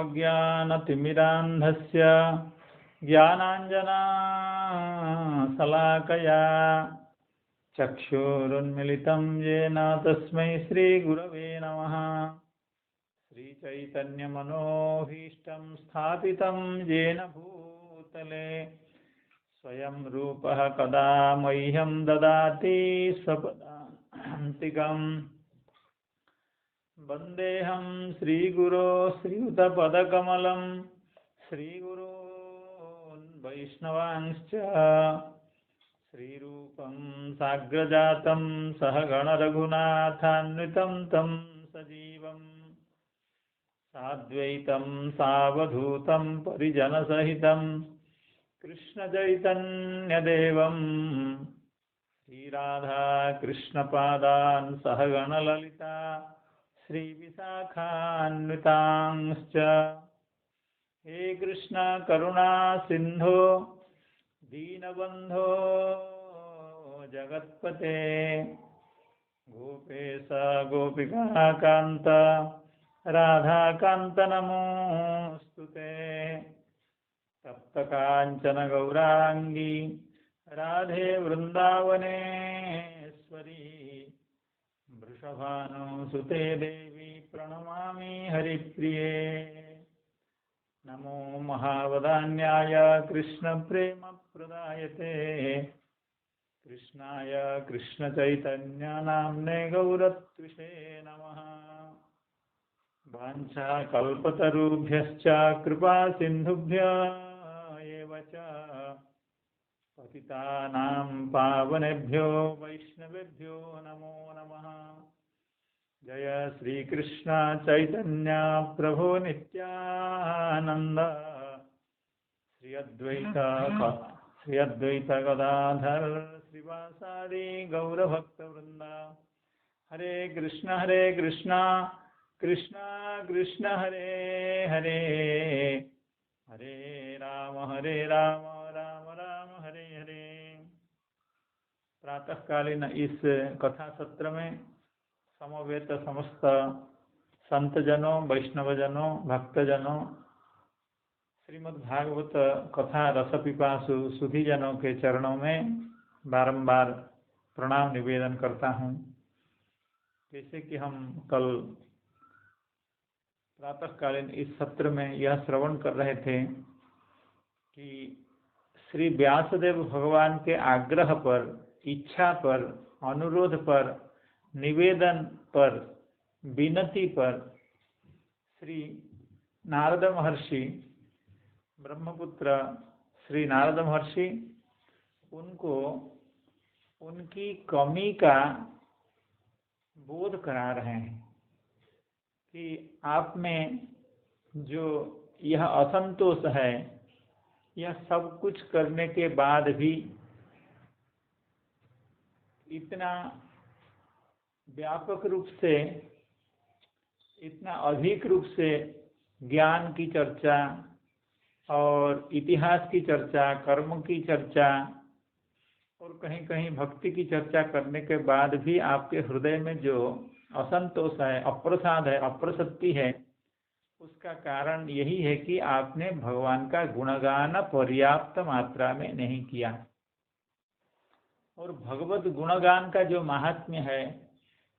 ओमज्ञानतिमिरान्धस्य ज्ञानाञ्जनशलाकया चक्षुरुन्मिलितं येन तस्मै श्रीगुरवे नमः। श्रीचैतन्यमनोभीष्टं स्थापितं येन भूतले स्वयं रूपः कदा मह्यं ददाति स्वपदान्तिकम्। वन्देऽहं श्रीगुरो श्रीयुतपदकमलं श्रीगुरून् वैष्णवांश्च श्रीरूपं साग्रजातं सहगणरघुनाथान्वितं तं सजीवम् साद्वैतं सावधूतं परिजनसहितं कृष्णचैतन्यदेवं श्रीराधा कृष्णपादान् सहगणललिता श्रीविशाखान्वितांश्च। हे कृष्ण करुणा सिंधो दीनबंधो जगत्पते गोपेश गोपिकाकान्त राधाकान्त नमोस्तुते। तप्तकाञ्चन गौरांगी राधे वृंदावनेश्वरी वृषभानुसुते देवी प्रणमामि हरिप्रिये। नमो महावदान्याय कृष्णप्रेमप्रदायते कृष्णाय कृष्णचैतन्यनाम्ने गौरत्विषे नमः। वाञ्छाकल्पतरुभ्यश्च कृपासिन्धुभ्य एव च पतितानां पावनेभ्यो वैष्णवेभ्यो नमो नमः। जय श्री कृष्ण चैतन्य प्रभु नित्यानंद श्री अद्वैत गदाधर श्रीवासादि गौरभक्तवृंद। हरे कृष्ण कृष्ण कृष्ण हरे हरे हरे राम राम राम हरे हरे। प्रातःकालीन इस कथा सत्र में समवेत समस्त संतजनों वैष्णवजनों भक्तजनों श्रीमद्भागवत कथा रसपिपासु सुधीजनों के चरणों में बारंबार प्रणाम निवेदन करता हूँ। जैसे कि हम कल प्रातःकालीन इस सत्र में यह श्रवण कर रहे थे कि श्री व्यासदेव भगवान के आग्रह पर, इच्छा पर, अनुरोध पर, निवेदन पर, विनती पर श्री नारद महर्षि ब्रह्मपुत्र श्री नारद महर्षि उनको उनकी कमी का बोध करा रहे हैं कि आप में जो यह असंतोष है, यह सब कुछ करने के बाद भी इतना व्यापक रूप से, इतना अधिक रूप से ज्ञान की चर्चा और इतिहास की चर्चा, कर्म की चर्चा और कहीं कहीं भक्ति की चर्चा करने के बाद भी आपके हृदय में जो असंतोष है, अप्रसाद है, अप्रसक्ति है, उसका कारण यही है कि आपने भगवान का गुणगान पर्याप्त मात्रा में नहीं किया। और भगवत गुणगान का जो महात्म्य है,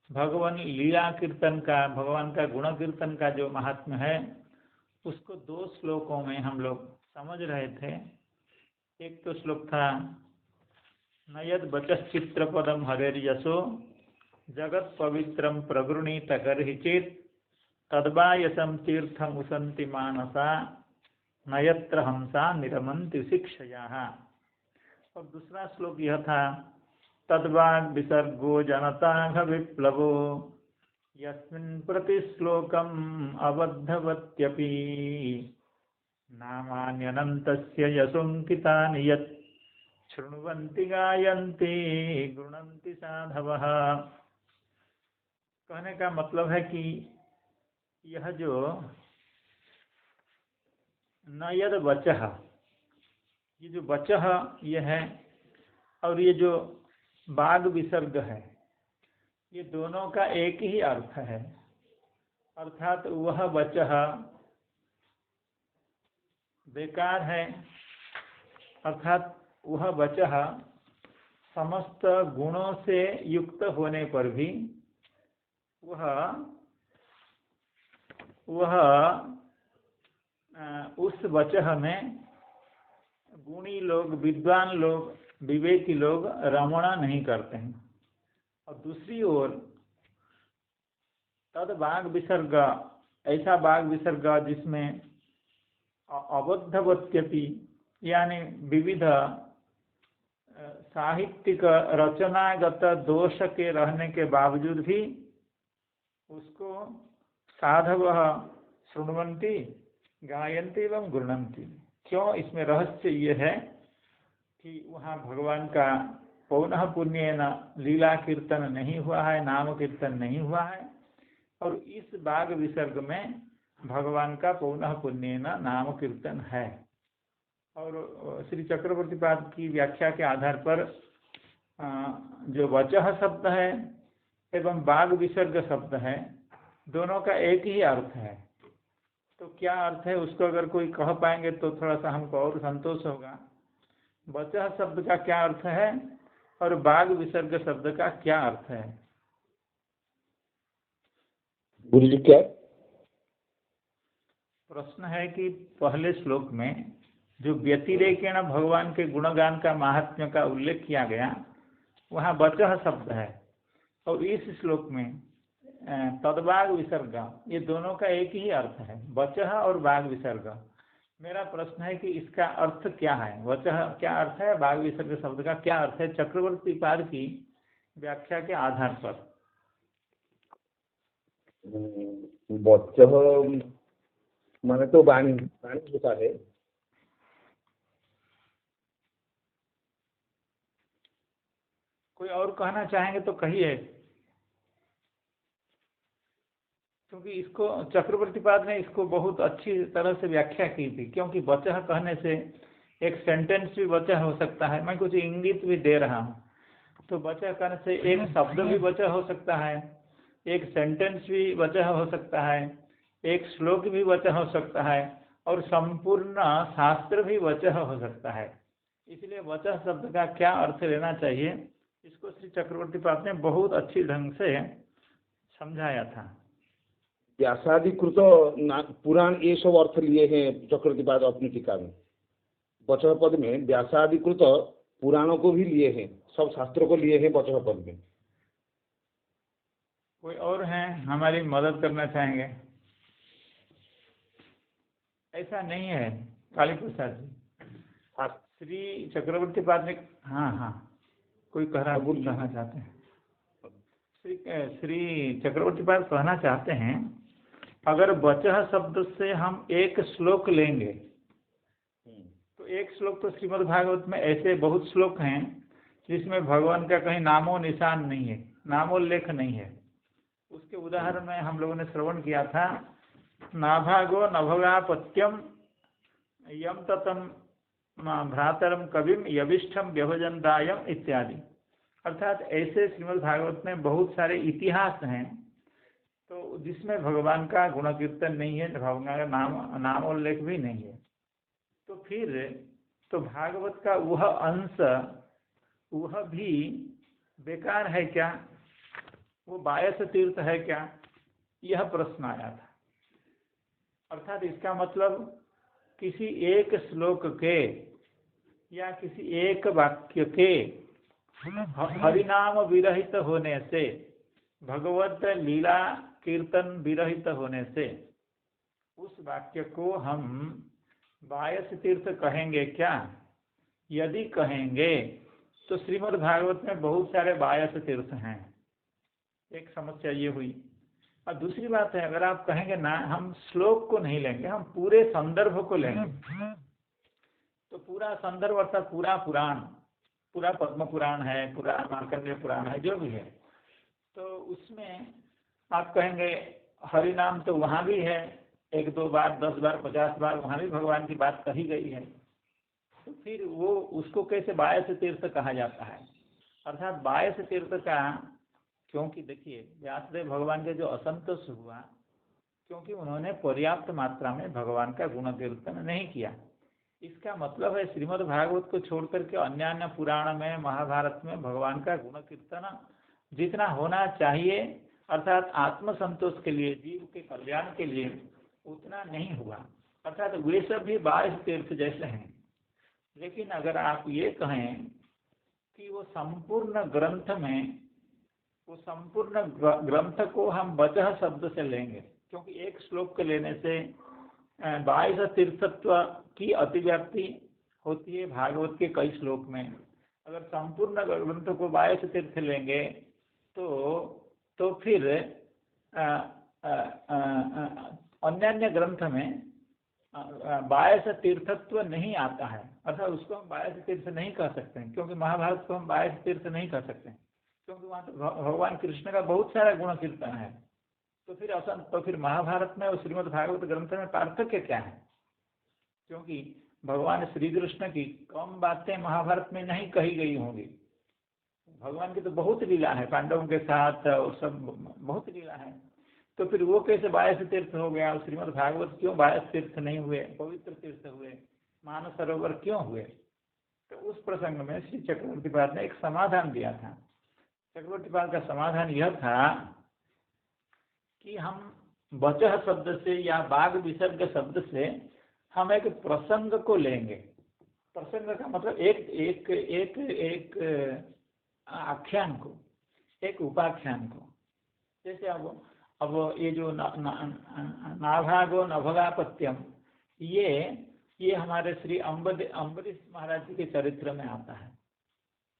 भगवान लीला कीर्तन का, भगवान का गुण कीर्तन का जो महात्म्य है, उसको दो श्लोकों में हम लोग समझ रहे थे। एक तो श्लोक था नयद बचश्चित्रपदम हरेर्यशो जगत पवित्रम प्रगृणीत गर्हिचेत तद्वायसम तीर्थम उसंति मानसा नयत्र हंसा निरमन्ति शिक्षया। और दूसरा श्लोक यह था तद्वाग विसर्गो जनताघ विप्लवो यस्मिन् प्रति श्लोकम अबद्धवत्यपि नामान्यनन्तस्य यशोंकितानि यत् शृण्वन्ति गायन्ति गृणन्ति साधवः। कहने का मतलब है कि यह जो नयद वचः, ये जो वचः ये है और ये जो बाग विसर्ग है, ये दोनों का एक ही अर्थ है। अर्थात वह वचः बेकार है, अर्थात वह वचः समस्त गुणों से युक्त होने पर भी वह उस वचः में गुणी लोग, विद्वान लोग, विवेकी लोग रमणा नहीं करते हैं। और दूसरी ओर तद वाग विसर्ग, ऐसा वाग विसर्ग जिसमें अबद्धवत्यपि यानी विविध साहित्यिक रचनागत दोष के रहने के बावजूद भी उसको साधवः शृण्वन्ति गायन्ति एवं गृह्णन्ति। क्यों? इसमें रहस्य ये है कि वहाँ भगवान का पौनः पुण्येन लीला कीर्तन नहीं हुआ है, नाम कीर्तन नहीं हुआ है, और इस वाग विसर्ग में भगवान का पौनः पुण्येन नाम कीर्तन है। और श्री चक्रवर्ती पाद की व्याख्या के आधार पर जो वचः शब्द है एवं वाग विसर्ग शब्द है, दोनों का एक ही अर्थ है। तो क्या अर्थ है उसको अगर कोई कह पाएंगे तो थोड़ा सा हमको और संतोष होगा। वचः शब्द का क्या अर्थ है और वाग विसर्ग शब्द का क्या अर्थ है? गुरु जी क्या प्रश्न है कि पहले श्लोक में जो व्यतिरेकेण भगवान के गुणगान का महात्म्य का उल्लेख किया गया, वहाँ वचः शब्द है, और इस श्लोक में तद्वाग विसर्ग, ये दोनों का एक ही अर्थ है, वचः और वाग विसर्ग। मेरा प्रश्न है कि इसका अर्थ क्या है? वचः क्या अर्थ है, वाग विसर्ग शब्द का क्या अर्थ है चक्रवर्ती पाद की व्याख्या के आधार पर? वचः माने तो वाणी होता है। कोई और कहना चाहेंगे तो कहिए, क्योंकि इसको चक्रवर्ती पाद ने इसको बहुत अच्छी तरह से व्याख्या की थी। क्योंकि वचः कहने से एक सेंटेंस भी वचः हो सकता है, मैं कुछ इंगित भी दे रहा हूँ, तो वचः कहने से एक शब्द भी वचः हो सकता है, एक सेंटेंस भी वचः हो सकता है, एक श्लोक भी वचः हो सकता है, और संपूर्ण शास्त्र भी वचः हो सकता है। इसलिए वचः शब्द का क्या अर्थ लेना चाहिए, इसको श्री चक्रवर्ती पाद ने बहुत अच्छी ढंग से समझाया था। व्यासाधिकृत पुराण ये सब अर्थ लिए हैं चक्रवर्ती पाद अपनी टीका में। वचः पद में व्यासाधिकृत पुराणों को भी लिए हैं, सब शास्त्रों को लिए हैं वचः पद में। कोई और हैं हमारी मदद करना चाहेंगे? ऐसा नहीं है काली प्रसाद जी, श्री चक्रवर्ती पाद ने, हाँ कोई कहना चाहते हैं? श्री चक्रवर्ती पाद कहना चाहते हैं, अगर वचः शब्द से हम एक श्लोक लेंगे तो एक श्लोक तो श्रीमद् भागवत में ऐसे बहुत श्लोक हैं जिसमें भगवान का कहीं नामो निशान नहीं है, नामोल्लेख नहीं है। उसके उदाहरण में हम लोगों ने श्रवण किया था, नाभागो नभगापत्यम यम ततम भ्रातरम कविम यविष्ठम व्यभजनदायम इत्यादि। अर्थात ऐसे श्रीमद् भागवत में बहुत सारे इतिहास हैं तो जिसमें भगवान का गुण कीर्तन नहीं है, भगवान का नामोल्लेख भी नहीं है। तो फिर तो भागवत का वह अंश वह भी बेकार है क्या, वो बायस तीर्थ है क्या, यह प्रश्न आया था। अर्थात इसका मतलब किसी एक श्लोक के या किसी एक वाक्य के हरिनाम विरहित होने से, भगवत लीला कीर्तन विरहित होने से उस वाक्य को हम बायस तीर्थ कहेंगे क्या? यदि कहेंगे तो श्रीमद् भागवत में बहुत सारे बायस तीर्थ हैं। एक समस्या ये हुई। और दूसरी बात है, अगर आप कहेंगे ना हम श्लोक को नहीं लेंगे, हम पूरे संदर्भ को लेंगे, तो पूरा संदर्भ अर्थात पूरा पुराण, पूरा पद्म पुराण है, पूरा मार्कंडेय पुराण है, जो भी है, तो उसमें आप कहेंगे हरि नाम तो वहाँ भी है, 1-2 बार, 10 बार, 50 बार वहाँ भी भगवान की बात कही गई है, तो फिर वो उसको कैसे बायस तीर्थ कहा जाता है? अर्थात बायस तीर्थ का, क्योंकि देखिए व्यासदेव भगवान के जो असंतोष हुआ, क्योंकि उन्होंने पर्याप्त मात्रा में भगवान का गुण कीर्तन नहीं किया। इसका मतलब है श्रीमद् भागवत को छोड़ करके अन्य अन्य पुराण में, महाभारत में भगवान का गुण कीर्तन जितना होना चाहिए, अर्थात आत्म संतोष के लिए, जीव के कल्याण के लिए, उतना नहीं हुआ। अर्थात वे सब भी 22 तीर्थ जैसे हैं। लेकिन अगर आप ये कहें कि वो संपूर्ण ग्रंथ को हम वचः शब्द से लेंगे, क्योंकि एक श्लोक को लेने से 22 तीर्थत्व की अतिव्याप्ति होती है भागवत के कई श्लोक में। अगर संपूर्ण ग्रंथ को 22 तीर्थ लेंगे तो फिर अन्य ग्रंथ में 22 तीर्थत्व नहीं आता है, अर्थात उसको हम 22 तीर्थ नहीं कह सकते हैं, क्योंकि महाभारत को हम 22 तीर्थ नहीं कह सकते हैं, क्योंकि वहाँ तो भगवान कृष्ण का बहुत सारा गुण कीर्तन है। तो फिर महाभारत में और श्रीमद् भागवत ग्रंथ में पार्थक्य क्या है? क्योंकि भगवान श्री कृष्ण की कम बातें महाभारत में नहीं कही गई होंगी। भगवान की तो बहुत लीला है, पांडवों के साथ और सब बहुत लीला है। तो फिर वो कैसे 22 तीर्थ हो गया? श्रीमद् भागवत क्यों 22 तीर्थ नहीं हुए, पवित्र तीर्थ हुए, मानस सरोवर क्यों हुए? तो उस प्रसंग में श्री चक्रवर्तीपाद ने एक समाधान दिया था। चक्रवर्तीपाद का समाधान यह था कि हम वचः शब्द से या बाग विसर्ग शब्द से हम एक प्रसंग को लेंगे। प्रसंग का मतलब एक आख्यान को, एक उपाख्यान को। जैसे अब ये जो नाभागो नभगापत्यम, ये हमारे श्री अम्बरीश महाराज जी के चरित्र में आता है।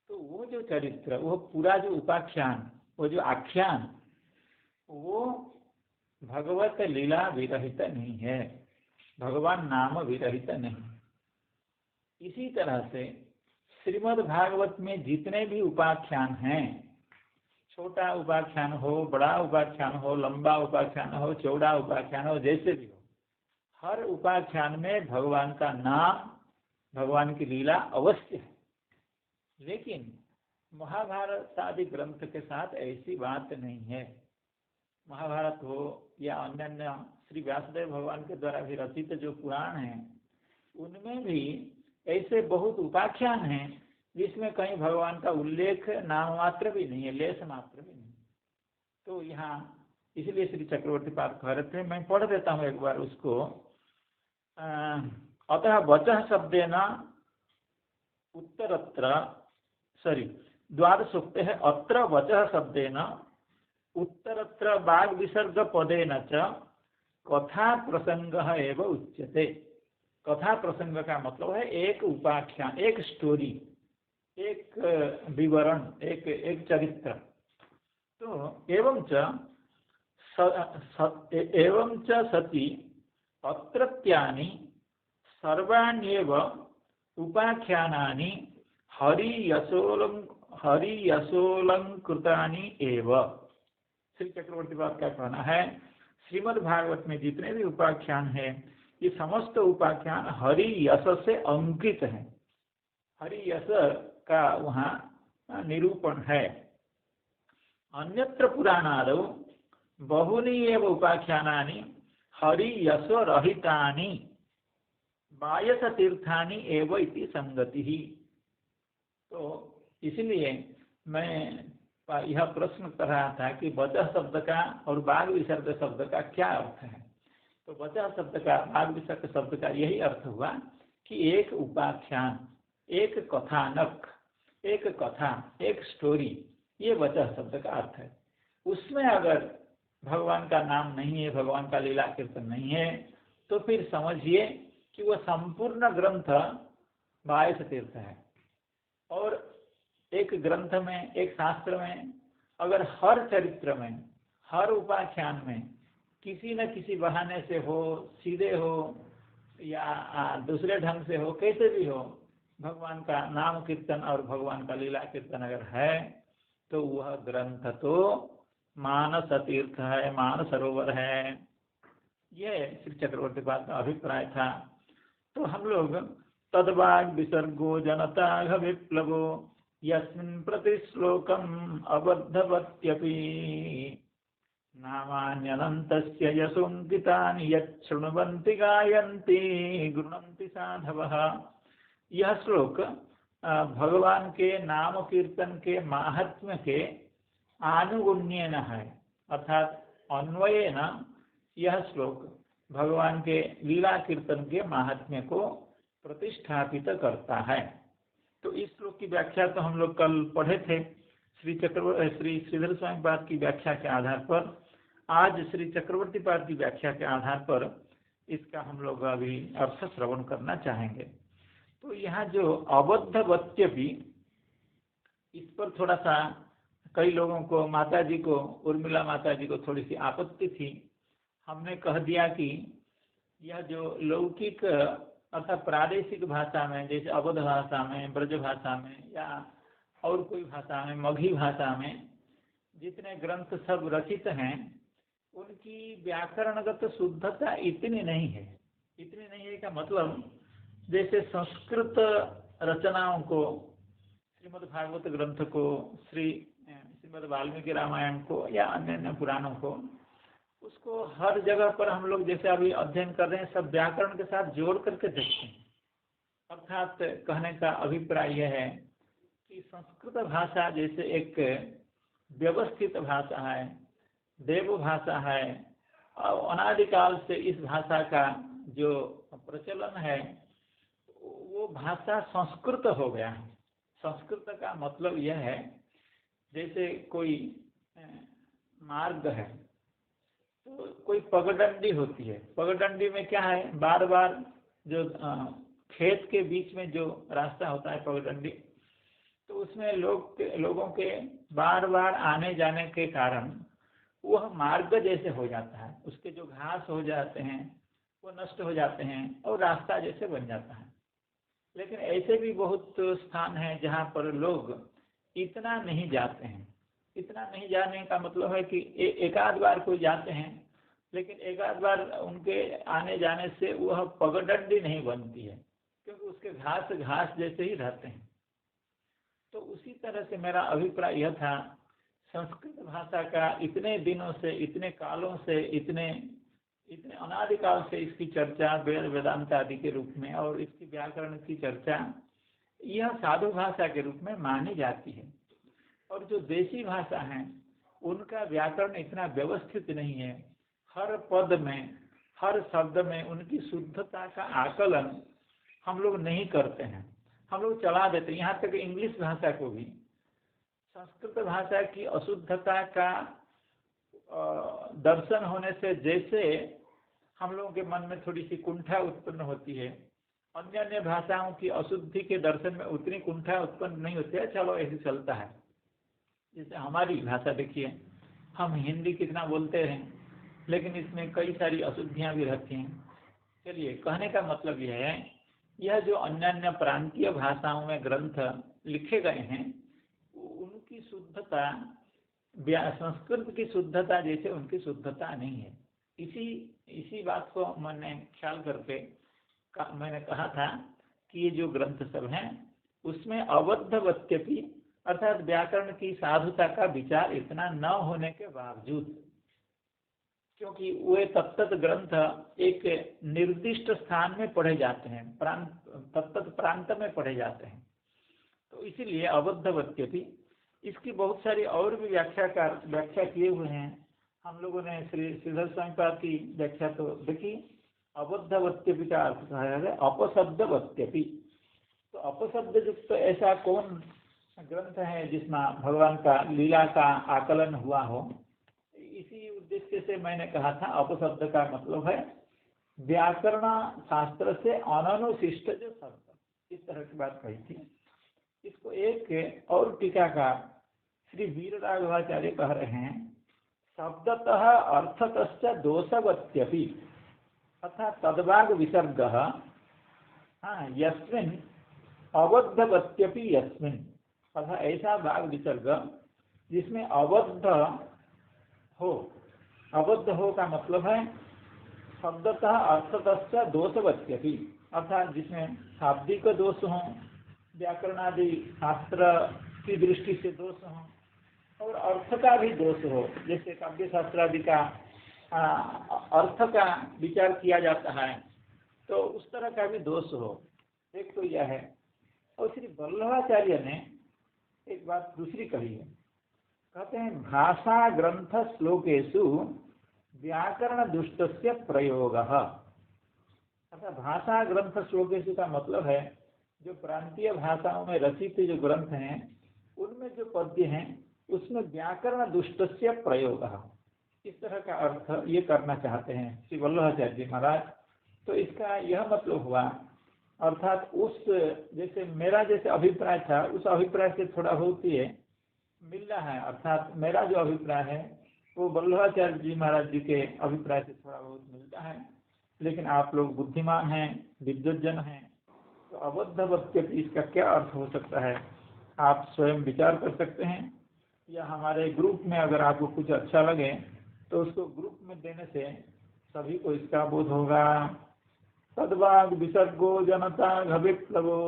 तो वो जो चरित्र, वो पूरा जो उपाख्यान, वो जो आख्यान, वो भगवत लीला विरहित नहीं है, भगवान नाम विरहित नहीं। इसी तरह से श्रीमद् भागवत में जितने भी उपाख्यान हैं, छोटा उपाख्यान हो, बड़ा उपाख्यान हो, लंबा उपाख्यान हो, चौड़ा उपाख्यान हो, जैसे भी हो, हर उपाख्यान में भगवान का नाम, भगवान की लीला अवश्य है। लेकिन महाभारत आदि ग्रंथ के साथ ऐसी बात नहीं है। महाभारत हो या अन्य श्री व्यासदेव भगवान के द्वारा भी रचित जो पुराण हैं, उनमें भी ऐसे बहुत उपाख्यान हैं जिसमें कहीं भगवान का उल्लेख नाम मात्र भी नहीं है, लेस मात्र भी नहीं। तो यहाँ इसलिए श्री चक्रवर्तीपाद कह रहे थे, मैं पढ़ देता हूँ एक बार उसको। अतः वचः शब्देन उत्तरत्र, द्वादशोक्त है, अत्र वचः शब्देन उत्तरत्र बाग विसर्ग पदेन च कथा प्रसंग एव उच्यते। कथा प्रसंग का मतलब है एक उपाख्यान, एक स्टोरी, एक विवरण, एक चरित्र। तो एवं च सति अत्रत्यानि सर्वाण्येव उपाख्यानानि हरियशोलंकृतानि एव। श्री चक्रवर्तीपाद का कहना है, श्रीमद् भागवत में जितने भी उपाख्यान हैं, ये समस्त उपाख्यान हरि यश से अंकित हैं। हरि यश का वहाँ निरूपण है। अन्यत्र पुराणादौ बहुनि एव उपाख्यानानि हरि यश रहितानि 22 तीर्थानि एव इति संगतिः। तो इसलिए मैं यह प्रश्न कर रहा था कि वचः शब्द का और बाग विसर्ग शब्द का क्या अर्थ है। तो वचः शब्द का, बाग विसर्ग शब्द का यही अर्थ हुआ कि एक उपाख्यान, एक कथानक, एक कथा, एक स्टोरी, ये वचः शब्द का अर्थ है। उसमें अगर भगवान का नाम नहीं है, भगवान का लीला कीर्तन नहीं है, तो फिर समझिए कि वह संपूर्ण ग्रंथ 22 तीर्थ है। और एक ग्रंथ में, एक शास्त्र में अगर हर चरित्र में, हर उपाख्यान में किसी न किसी बहाने से हो, सीधे हो या दूसरे ढंग से हो, कैसे भी हो, भगवान का नाम कीर्तन और भगवान का लीला कीर्तन अगर है, तो वह ग्रंथ तो मानस तीर्थ है, मानस सरोवर है। यह श्री चक्रवर्तीपाद का अभिप्राय था। तो हम लोग तद्वाग विसर्गो जनताघ विप्लवो यस्मिन् प्रति श्लोकम अबद्धवत्यपि नामान्यनन्तस्य यशोऽङ्कितानि यच्छृण्वन्ति गायन्ति गृह्णन्ति साधवः। यह श्लोक भगवान के नाम कीर्तन के माहात्म्य के आनुगुण्यन है, अर्थात अन्वयेन यह श्लोक भगवान के लीला कीर्तन के माहात्म्य को प्रतिष्ठापित करता है। तो इस श्लोक की व्याख्या तो हम लोग कल पढ़े थे श्री श्रीधर स्वामी पाद की व्याख्या के आधार पर। आज श्री चक्रवर्ती पाद की व्याख्या के आधार पर इसका हम लोग अभी अर्थ श्रवण करना चाहेंगे। तो यहाँ जो अबद्धवत्यपि, इस पर थोड़ा सा कई लोगों को, माता जी को, उर्मिला माता जी को थोड़ी सी आपत्ति थी। हमने कह दिया कि यह जो लौकिक अर्थात प्रादेशिक भाषा में, जैसे अवध भाषा में, ब्रज भाषा में या और कोई भाषा में, मगही भाषा में जितने ग्रंथ सब रचित हैं, उनकी व्याकरणगत शुद्धता इतनी नहीं है। इतनी नहीं है का मतलब, जैसे संस्कृत रचनाओं को, श्रीमद् भागवत ग्रंथ को, श्रीमद् वाल्मीकि रामायण को या अन्य अन्य पुराणों को, उसको हर जगह पर हम लोग जैसे अभी अध्ययन कर रहे हैं, सब व्याकरण के साथ जोड़ करके देखते हैं। अर्थात कहने का अभिप्राय यह है कि संस्कृत भाषा जैसे एक व्यवस्थित भाषा है, देव भाषा है, और अनादिकाल से इस भाषा का जो प्रचलन है वो भाषा संस्कृत हो गया है। संस्कृत का मतलब यह है, जैसे कोई मार्ग है तो कोई पगडंडी होती है। पगडंडी में क्या है, बार बार जो खेत के बीच में जो रास्ता होता है पगडंडी, तो उसमें लोगों के बार बार आने जाने के कारण वह मार्ग जैसे हो जाता है। उसके जो घास हो जाते हैं वो नष्ट हो जाते हैं और रास्ता जैसे बन जाता है। लेकिन ऐसे भी बहुत स्थान हैं जहाँ पर लोग इतना नहीं जाते हैं। इतना नहीं जाने का मतलब है कि एक आध बार कोई जाते हैं, लेकिन एक आध बार उनके आने जाने से वह पगडंडी नहीं बनती है, क्योंकि उसके घास जैसे ही रहते हैं। तो उसी तरह से मेरा अभिप्राय यह था, संस्कृत भाषा का इतने दिनों से, इतने कालों से, इतने अनादिकाल से इसकी चर्चा वेद वेदांत आदि के रूप में और इसकी व्याकरण की चर्चा यह साधु भाषा के रूप में मानी जाती है। और जो देशी भाषा है उनका व्याकरण इतना व्यवस्थित नहीं है। हर पद में, हर शब्द में उनकी शुद्धता का आकलन हम लोग नहीं करते हैं, हम लोग चला देते हैं। यहाँ तक इंग्लिश भाषा को भी संस्कृत भाषा की अशुद्धता का दर्शन होने से जैसे हम लोगों के मन में थोड़ी सी कुंठा उत्पन्न होती है, अन्य अन्य भाषाओं की अशुद्धि के दर्शन में उतनी कुंठा उत्पन्न नहीं होती है। चलो ऐसे चलता है। जैसे हमारी भाषा देखिए, हम हिंदी कितना बोलते हैं, लेकिन इसमें कई सारी अशुद्धियाँ भी रहती हैं। चलिए, कहने का मतलब यह है, यह जो अन्य अन्य प्रांतीय भाषाओं में ग्रंथ लिखे गए हैं उनकी शुद्धता संस्कृत की शुद्धता जैसे उनकी शुद्धता नहीं है। इसी बात को मैंने ख्याल करके मैंने कहा था कि ये जो ग्रंथ सब हैं उसमें अबद्धवत्यपि अर्थात व्याकरण की साधुता का विचार इतना न होने के बावजूद, क्योंकि वे तत्त ग्रंथ एक निर्दिष्ट स्थान में पढ़े जाते हैं, तत्त प्रांत में पढ़े जाते हैं, तो इसीलिए अबद्धवत्यपि। इसकी बहुत सारी और भी व्याख्या किए हुए हैं हम लोगों ने। श्रीधर स्वामी पाद की व्याख्या तो देखी, अबद्धवत्यपि का अर्थ कहा है अपशब्दवत्यपि। तो अपशब्द युक्त तो ऐसा कौन ग्रंथ है जिसमें भगवान का लीला का आकलन हुआ हो। इसी उद्देश्य से मैंने कहा था, अपशब्द का मतलब है व्याकरण शास्त्र से अननुशिष्ट जो शब्द, इस तरह की बात कही थी। इसको एक और टीकाकार श्री वीर राघवाचार्य कह रहे हैं, शब्दतः अर्थतश्च दोषवत्यपि अर्थात तद्भाग विसर्ग यस्मिन् अबद्धवत्यपि यस्मिन्, अर्थात ऐसा भाग विसर्ग जिसमें अबद्ध हो का मतलब है शब्दतः अर्थतश्च दोषवत्यपि, अर्थात जिसमें शाब्दिक दोष हों, व्याकरण आदि शास्त्र की दृष्टि से दोष हों, और अर्थ का भी दोष हो, जैसे काव्य शास्त्र आदि का अर्थ का विचार किया जाता है तो उस तरह का भी दोष हो। एक तो यह है। और श्री वल्लभाचार्य ने एक बात दूसरी कही है, कहते हैं भाषा ग्रंथ श्लोकेशु व्याकरण दुष्टस्य प्रयोग। अर्थात भाषा ग्रंथ श्लोकेशु का मतलब है जो प्रांतीय भाषाओं में रचित जो ग्रंथ हैं उनमें जो पद्य हैं उसमें व्याकरण दुष्टस्य प्रयोग, इस तरह का अर्थ ये करना चाहते हैं श्री वल्लभाचार्य जी महाराज। तो इसका यह मतलब हुआ, अर्थात उस जैसे मेरा जैसे अभिप्राय था उस अभिप्राय से थोड़ा बहुत ही मिल रहा है, अर्थात मेरा जो अभिप्राय है वो वल्लभाचार्य जी महाराज जी के अभिप्राय से थोड़ा बहुत मिलता है। लेकिन आप लोग बुद्धिमान हैं, विद्वज्जन हैं, तो अबद्धवत्यपि इसका क्या अर्थ हो सकता है आप स्वयं विचार कर सकते हैं, या हमारे ग्रुप में अगर आपको कुछ अच्छा लगे तो उसको ग्रुप में देने से सभी को इसका बोध होगा। तद्वाग विसर्गो जनता घविप्लवो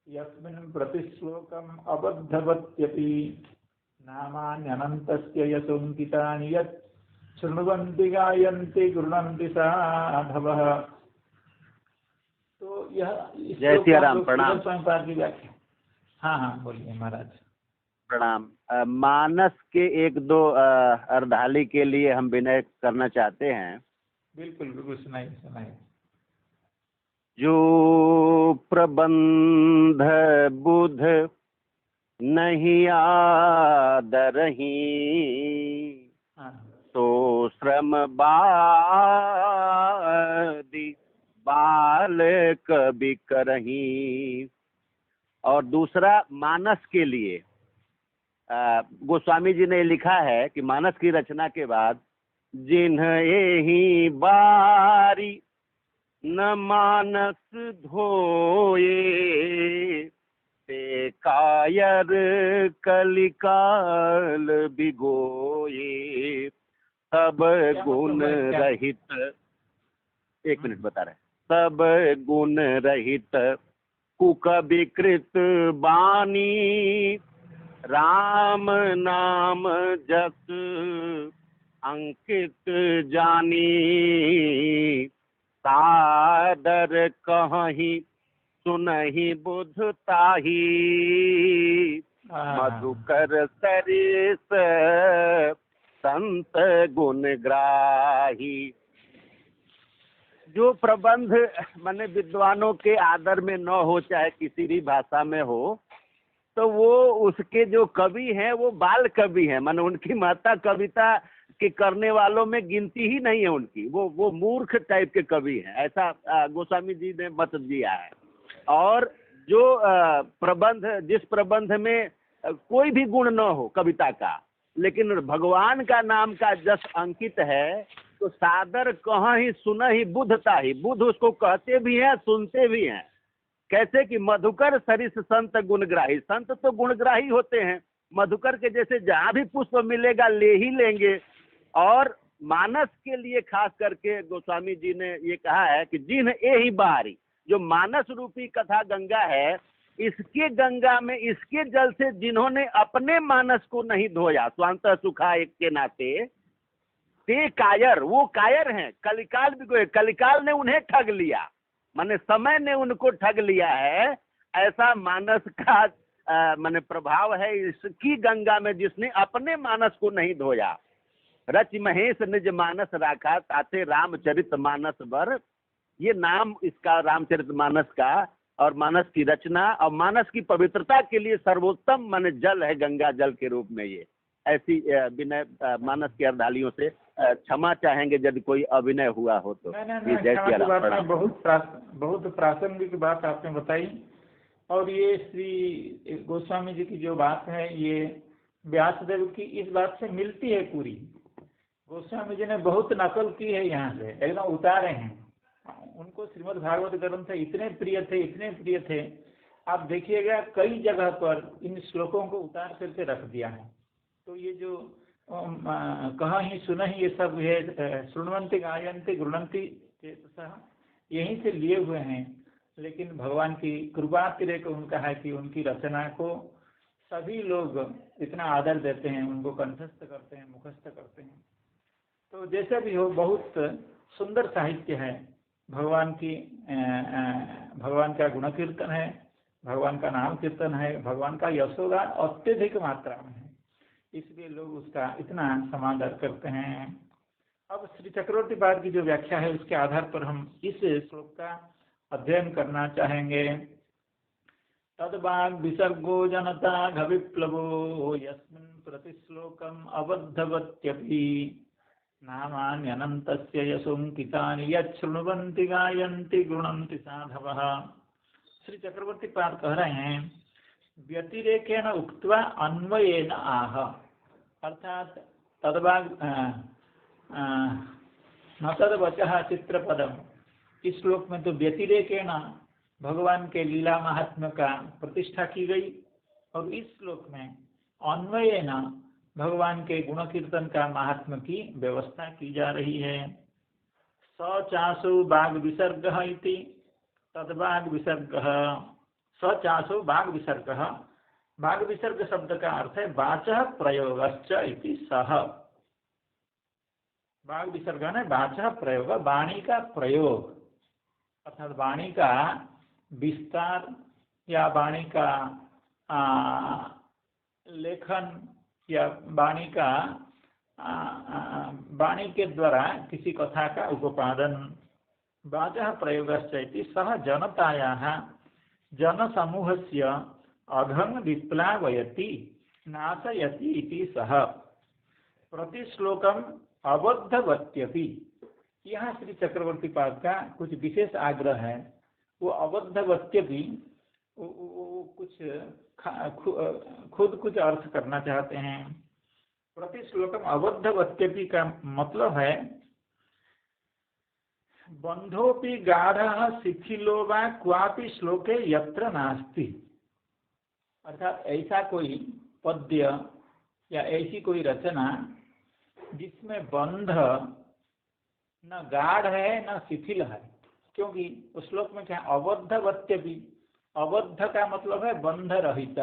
यस्मिन् प्रतिश्लोकम अबद्धवत्यपि नामान्यनन्तस्य यशोंकितानि यत् शृण्वन्ति गायन्ति गृह्णन्ति साधवः। तो यह जय सिया राम। प्रणाम। की व्याख्या। हाँ बोलिए महाराज। प्रणाम। मानस के एक दो अर्धाली के लिए हम विनय करना चाहते हैं। बिल्कुल सुनाइए। जो प्रबंध बुध नहीं आदरही, तो श्रम बादी बाल कभी करही। और दूसरा मानस के लिए गोस्वामी जी ने लिखा है कि मानस की रचना के बाद जिन्हें ही बारी न मानस धोए, ते कायर कलिकाल बिगोए। सब गुण रहित, एक मिनट बता रहे, सब गुण रहित कुक विकृत बानी, राम नाम जस अंकित जानी। सादर कहीं सुनहि बुध ताही, मधुकर सरिस संत गुण ग्राही। जो प्रबंध माने विद्वानों के आदर में न हो, चाहे किसी भी भाषा में हो, तो वो उसके जो कवि हैं वो बाल कवि हैं, माने उनकी महत्ता कविता के करने वालों में गिनती ही नहीं है उनकी। वो मूर्ख टाइप के कवि हैं, ऐसा गोस्वामी जी ने मत दिया है। और जो प्रबंध, जिस प्रबंध में कोई भी गुण न हो कविता का, लेकिन भगवान का नाम का जस अंकित है, तो सादर कहाँ ही सुना ही बुधता ही, बुध उसको कहते भी हैं सुनते भी हैं। कैसे कि मधुकर सरिस संत गुणग्राही, संत तो गुणग्राही होते हैं, मधुकर के जैसे जहाँ भी पुष्प मिलेगा ले ही लेंगे। और मानस के लिए खास करके गोस्वामी जी ने ये कहा है कि जिन ए ही बारी, जो मानस रूपी कथा गंगा है, इसके गंगा में इसके जल से जिन्होंने अपने मानस को नहीं धोया, स्वांत सुखा एक के नाते, ते कायर, वो कायर हैं। कलिकाल भी, कलिकाल ने उन्हें ठग लिया, माने समय ने उनको ठग लिया है। ऐसा मानस का माने प्रभाव है इसकी गंगा में, जिसने अपने मानस को नहीं धोया। रच महेश निज मानस राखा, ताते रामचरित मानस बर। ये नाम इसका रामचरित मानस का, और मानस की रचना और मानस की पवित्रता के लिए सर्वोत्तम माने जल है, गंगा जल के रूप में। ये ऐसी विनय मानस के अर्धालियों से क्षमा चाहेंगे यदि कोई अभिनय हुआ हो तो। बहुत प्रासंगिक बात आपने बताई। और ये श्री गोस्वामी जी की जो बात है ये व्यासदेव की इस बात से मिलती है पूरी। गोस्वामी जी ने बहुत नकल की है, यहाँ से एकदम उतारे हैं। उनको श्रीमद् भागवत ग्रंथ इतने प्रिय थे, आप देखिएगा कई जगह पर इन श्लोकों को उतार करके रख दिया है। तो ये जो कहाँ ही सुना ही ये सब है, शृण्वन्ति गायन्ति गृह्णन्ति चेतसः, यहीं से लिए हुए हैं। लेकिन भगवान की कृपा अतिरेक उनका है कि उनकी रचना को सभी लोग इतना आदर देते हैं, उनको कंठस्थ करते हैं, मुखस्थ करते हैं। तो जैसे भी हो, बहुत सुंदर साहित्य है। भगवान की भगवान का गुण कीर्तन है, भगवान का नाम कीर्तन है, भगवान का यशोगान अत्यधिक मात्रा में है, इसलिए लोग उसका इतना समादर करते हैं। अब श्री चक्रवर्ती पाद की जो व्याख्या है उसके आधार पर हम इस श्लोक का अध्ययन करना चाहेंगे। तद्वाग विसर्गो जनता घविप्लवो यस्मिन् प्रतिश्लोकम अबद्धवत्यपि नामान्यनन्तस्य यशोंकितानि यच्छृण्वन्ति गायन्ति गृणन्ति साधवः। श्री चक्रवर्ती पाद कह रहे हैं, व्यतिरेकेण उक्त्वा अन्वयेन आह, अर्थात तद्वाग न तद्वचः चित्रपदम, इस श्लोक में तो व्यतिरेकेण भगवान के लीला महात्म्य का प्रतिष्ठा की गई, और इस श्लोक में अन्वयेन भगवान के गुण कीर्तन का महात्म्य की व्यवस्था की जा रही है। स चासो बाग विसर्ग इति तद्बाग विसर्ग, स चासो बाग विसर्ग, बाग विसर्ग शब्द का अर्थ है वाचः प्रयोगश्च इति सह। बाग विसर्ग ने वाचः प्रयोग, वाणी का प्रयोग, अर्थात वाणी का विस्तार या वाणी का लेखन या वाणी का वाणी के द्वारा किसी कथा का उपादन। वाचः प्रयोगश्चैति सह जनतायाः जनसमूहस्य अघं विप्लावयति नाशयति इति सह प्रतिश्लोकम अबद्धवत्यपि। यहाँ श्री चक्रवर्ती पाद का कुछ विशेष आग्रह है। वो अबद्धवत्यपि कुछ खुद कुछ अर्थ करना चाहते हैं। प्रतिश्लोकम अबद्धवत्यपि का मतलब है बंधोपि गाढ़ः शिथिलो वा क्वापि श्लोके यत्र नास्ति, अर्थात ऐसा कोई पद्य या ऐसी कोई रचना जिसमें बंध न गाढ़ है न शिथिल है, क्योंकि उस श्लोक में क्या अबद्धवत्यपि, अबद्ध का मतलब है बंध रहित,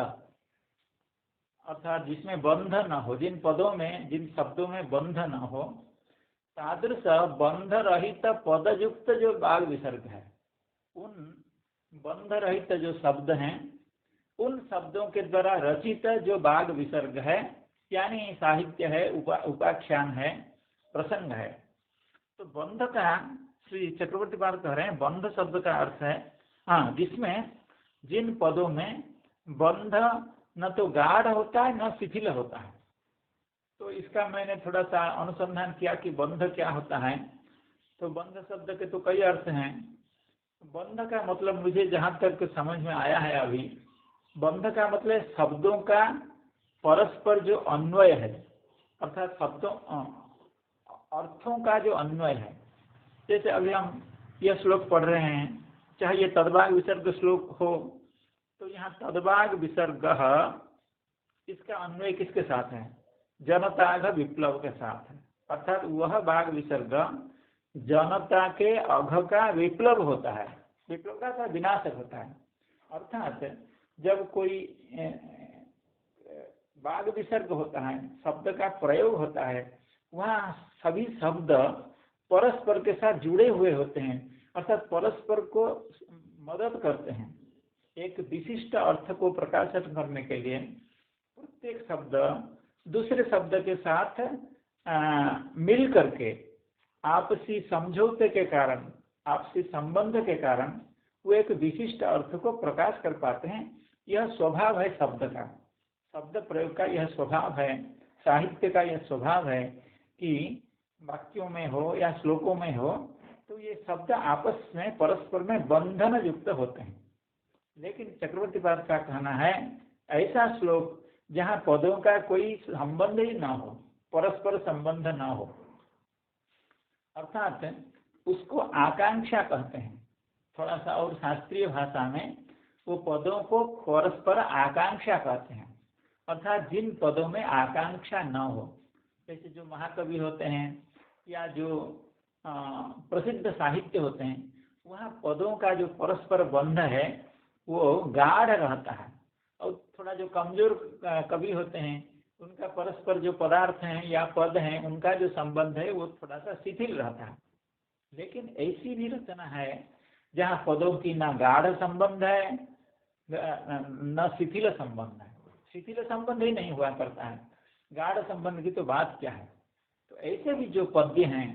अर्थात जिसमें बंध न हो, जिन पदों में जिन शब्दों में बंध न हो, तादृश बंध रहित पदयुक्त जो बाग विसर्ग है, उन बंध रहित जो शब्द हैं, उन शब्दों के द्वारा रचित जो बाग विसर्ग है, यानी साहित्य है, उपाख्यान है, प्रसंग है। तो बंध का श्री चक्रवर्ती पाद कह रहे हैं, बंध शब्द का अर्थ है हाँ, जिसमें जिन पदों में बंध न तो गाढ़ होता है न शिथिल होता है। तो इसका मैंने थोड़ा सा अनुसंधान किया कि बंध क्या होता है। तो बंध शब्द के तो कई अर्थ हैं। बंध का मतलब मुझे जहाँ तक समझ में आया है अभी, बंध का मतलब शब्दों का परस्पर जो अन्वय है, अर्थात शब्दों अर्थों का जो अन्वय है। जैसे अभी हम यह श्लोक पढ़ रहे हैं, चाहे ये तद्भाग विसर्ग श्लोक हो, तो यहाँ तद्भाग विसर्ग इसका अन्वय किसके साथ है? जनता विप्लव के साथ है। अर्थात वह भाग विसर्ग जनता के अघ का विप्लव होता है, विप्लव का था विनाशक होता है। अर्थात जब कोई भाग विसर्ग होता है, शब्द का प्रयोग होता है, वहाँ सभी शब्द परस्पर के साथ जुड़े हुए होते हैं, अर्थात परस्पर को मदद करते हैं। एक विशिष्ट अर्थ को प्रकाशित करने के लिए प्रत्येक शब्द दूसरे शब्द के साथ मिल करके आपसी समझौते के कारण, आपसी संबंध के कारण वो एक विशिष्ट अर्थ को प्रकाश कर पाते हैं। यह स्वभाव है शब्द का, शब्द प्रयोग का यह स्वभाव है, साहित्य का यह स्वभाव है कि वाक्यों में हो या श्लोकों में हो तो ये शब्द आपस में परस्पर में बंधन युक्त होते हैं। लेकिन चक्रवर्ती पाद का कहना है ऐसा श्लोक जहाँ पदों का कोई संबंध ही ना हो, परस्पर संबंध ना हो, अर्थात उसको आकांक्षा कहते हैं। थोड़ा सा और शास्त्रीय भाषा में वो पदों को परस्पर आकांक्षा कहते हैं, अर्थात जिन पदों में आकांक्षा न हो। जैसे जो महाकवि होते हैं या जो प्रसिद्ध साहित्य होते हैं, वहाँ पदों का जो परस्पर बंध है वो गाढ़ रहता है, और थोड़ा जो कमजोर कवि होते हैं उनका परस्पर जो पदार्थ हैं या पद हैं उनका जो संबंध है वो थोड़ा सा शिथिल रहता है। लेकिन ऐसी भी रचना है जहाँ पदों की ना गाढ़ संबंध है न शिथिल संबंध है। शिथिल संबंध ही नहीं हुआ करता है, गाढ़ संबंध की तो बात क्या है। तो ऐसे भी जो पद्य हैं,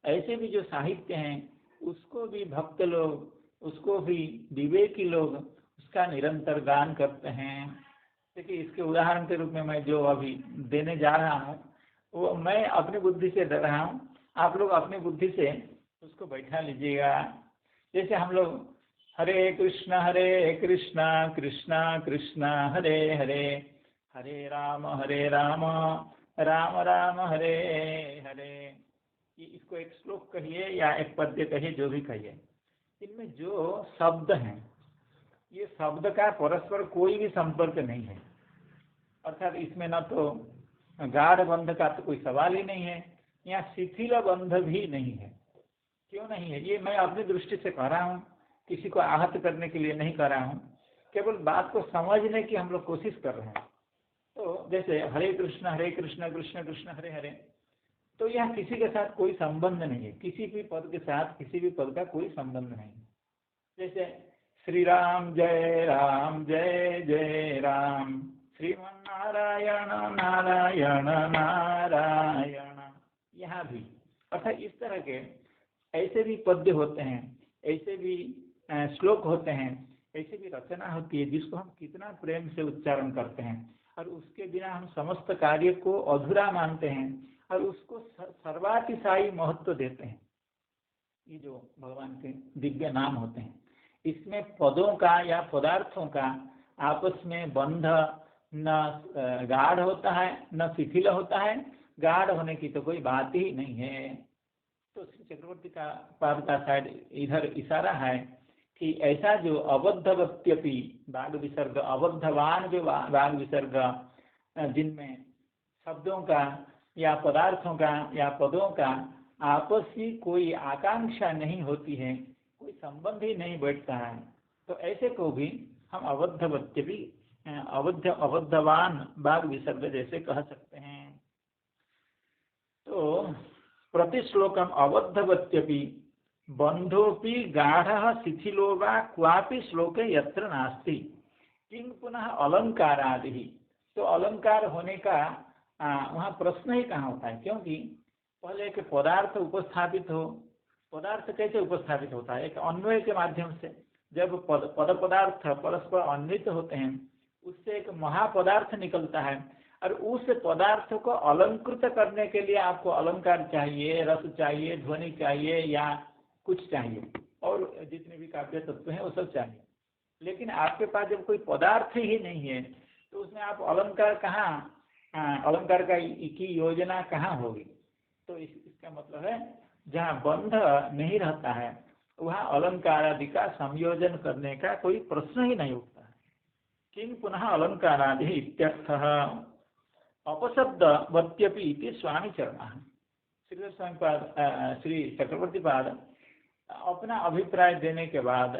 ऐसे भी जो साहित्य हैं, उसको भी भक्त लोग, उसको भी विवेकी लोग उसका निरंतर गान करते हैं। देखिए इसके उदाहरण के रूप में मैं जो अभी देने जा रहा हूँ वो मैं अपनी बुद्धि से दे रहा हूँ, आप लोग अपनी बुद्धि से उसको बैठा लीजिएगा। जैसे हम लोग हरे कृष्णा कृष्णा कृष्णा हरे हरे, हरे राम राम राम हरे हरे। इसको एक श्लोक कहिए या एक पद्य कहिए, जो भी कहिए। इनमें जो शब्द हैं ये शब्द का परस्पर कोई भी संपर्क नहीं है, अर्थात इसमें न तो गाढ़ बंध का तो कोई सवाल ही नहीं है, यहाँ शिथिल बंध भी नहीं है। क्यों नहीं है? ये मैं अपनी दृष्टि से कह रहा हूँ, किसी को आहत करने के लिए नहीं कर रहा हूँ, केवल बात को समझने की हम लोग कोशिश कर रहे हैं। तो जैसे हरे कृष्ण कृष्ण कृष्ण हरे हरे, तो यहाँ किसी के साथ कोई संबंध नहीं है, किसी भी पद के साथ किसी भी पद का कोई संबंध नहीं। जैसे श्री राम जय जय राम, श्रीमन्नारायण नारायण नारायण, यहाँ भी अर्थात इस तरह के ऐसे भी पद्य होते हैं, ऐसे भी श्लोक होते हैं, ऐसी भी रचना होती है जिसको हम कितना प्रेम से उच्चारण करते हैं और उसके बिना हम समस्त कार्य को अधूरा मानते हैं और उसको सर्वातिशायी महत्व देते हैं। ये जो भगवान के दिव्य नाम होते हैं, इसमें पदों का या पदार्थों का आपस में बंध न गाढ़ होता है न शिथिल होता है, गाढ़ होने की तो कोई बात ही नहीं है। तो श्री चक्रवर्ती का पाद का शायद इधर इशारा है कि ऐसा जो अबद्धवत्यपि बाग विसर्ग, अबद्धवान जो बाग विसर्ग, जिनमें शब्दों का या पदार्थों का या पदों का आपसी कोई आकांक्षा नहीं होती है, कोई संबंध ही नहीं बैठता है, तो ऐसे को भी हम अबद्धवत्यपि अबद्धवान बाग विसर्ग जैसे कह सकते हैं। तो प्रतिश्लोकम अबद्धवत्यपि बंधोपि गाढ़ शिथिलो वा क्वापि श्लोके यत्र नास्ति किंग पुनः अलंकारादि। तो अलंकार होने का वहाँ प्रश्न ही कहाँ होता है, क्योंकि पहले एक पदार्थ उपस्थापित हो। पदार्थ कैसे उपस्थापित होता है? एक अन्वय के माध्यम से। जब पद पदार्थ परस्पर अन्वित होते हैं उससे एक महापदार्थ निकलता है और उस पदार्थ को अलंकृत करने के लिए आपको अलंकार चाहिए, रस चाहिए, ध्वनि चाहिए या कुछ चाहिए, और जितने भी काव्य तत्व हैं वो सब चाहिए। लेकिन आपके पास जब कोई पदार्थ ही नहीं है तो उसमें आप अलंकार कहाँ, अलंकार की योजना कहाँ होगी? तो इसका मतलब है जहाँ बंध नहीं रहता है वहाँ अलंकार आदि का संयोजन करने का कोई प्रश्न ही नहीं उठता है। किंग पुनः अलंकारादि इत्यर्थः अपशब्द वत्यपि इति स्वामी चरणः। श्रीधर स्वामी पाद श्री चक्रवर्ती पाद अपना अभिप्राय देने के बाद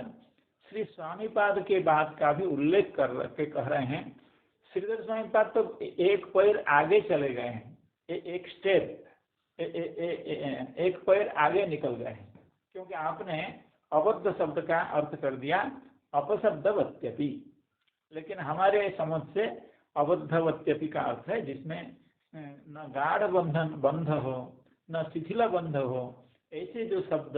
श्री स्वामी पाद के बात का भी उल्लेख करके कह रहे हैं। श्रीधर स्वामी पाद तो एक पैर आगे चले गए हैं, एक स्टेप एक पैर आगे निकल गए हैं, क्योंकि आपने अबद्ध शब्द का अर्थ कर दिया अपशब्दवत्यपि। लेकिन हमारे समझ से अबद्धवत्यपि का अर्थ है जिसमें न गाढ़ बंध हो न शिथिल बंध हो, ऐसे जो शब्द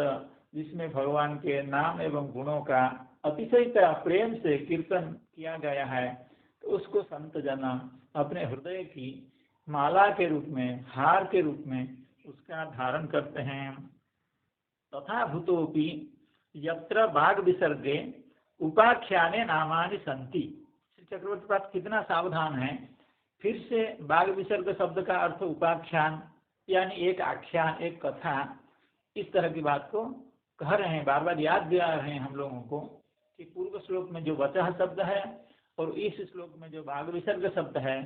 जिसमें भगवान के नाम एवं गुणों का अतिशय प्रेम से कीर्तन किया गया है, तो उसको संत जन अपने हृदय की माला के रूप में, हार के रूप में उसका धारण करते हैं। तथा भूतोपि यत्र बाग विसर्गे उपाख्याने नामानि संति। श्री चक्रवर्ती पाद कितना सावधान है, फिर से बाग विसर्ग शब्द का अर्थ उपाख्यान यानी एक आख्यान, एक कथा, इस तरह की बात को कह रहे हैं, बार बार याद दिला रहे हैं हम लोगों को कि पूर्व श्लोक में जो वचः शब्द है और इस श्लोक में जो बाग विसर्ग शब्द है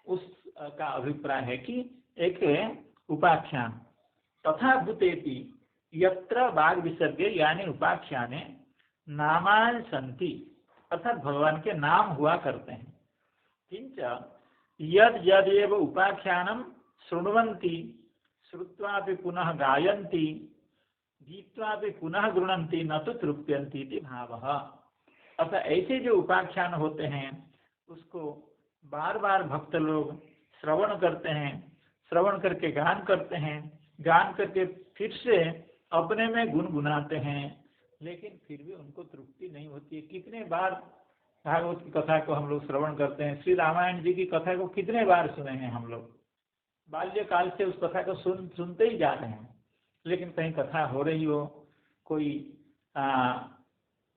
उसका अभिप्राय है कि एक उपाख्यान। तथा भूतेपि यत्र बाग विसर्गे यानी उपाख्याने नामानि संति, अर्थात भगवान के नाम हुआ करते हैं। किंच यद यदेव उपाख्यानम शृण्वन्ति श्रुत्वापि पुनः गायन्ति गीत्वापि पुनः गृह्णन्ति न तो तृप्यन्ति इति भावः। अतः ऐसे जो उपाख्यान होते हैं उसको बार बार भक्त लोग श्रवण करते हैं, श्रवण करके गान करते हैं, गान करके फिर से अपने में गुनगुनाते हैं, लेकिन फिर भी उनको तृप्ति नहीं होती है। कितने बार भागवत की कथा को हम लोग श्रवण करते हैं, श्री रामायण जी की कथा को कितने बार सुने हैं हम लोग, बाल्यकाल से उस कथा को सुनते ही जा रहे हैं, लेकिन कहीं कथा हो रही हो, कोई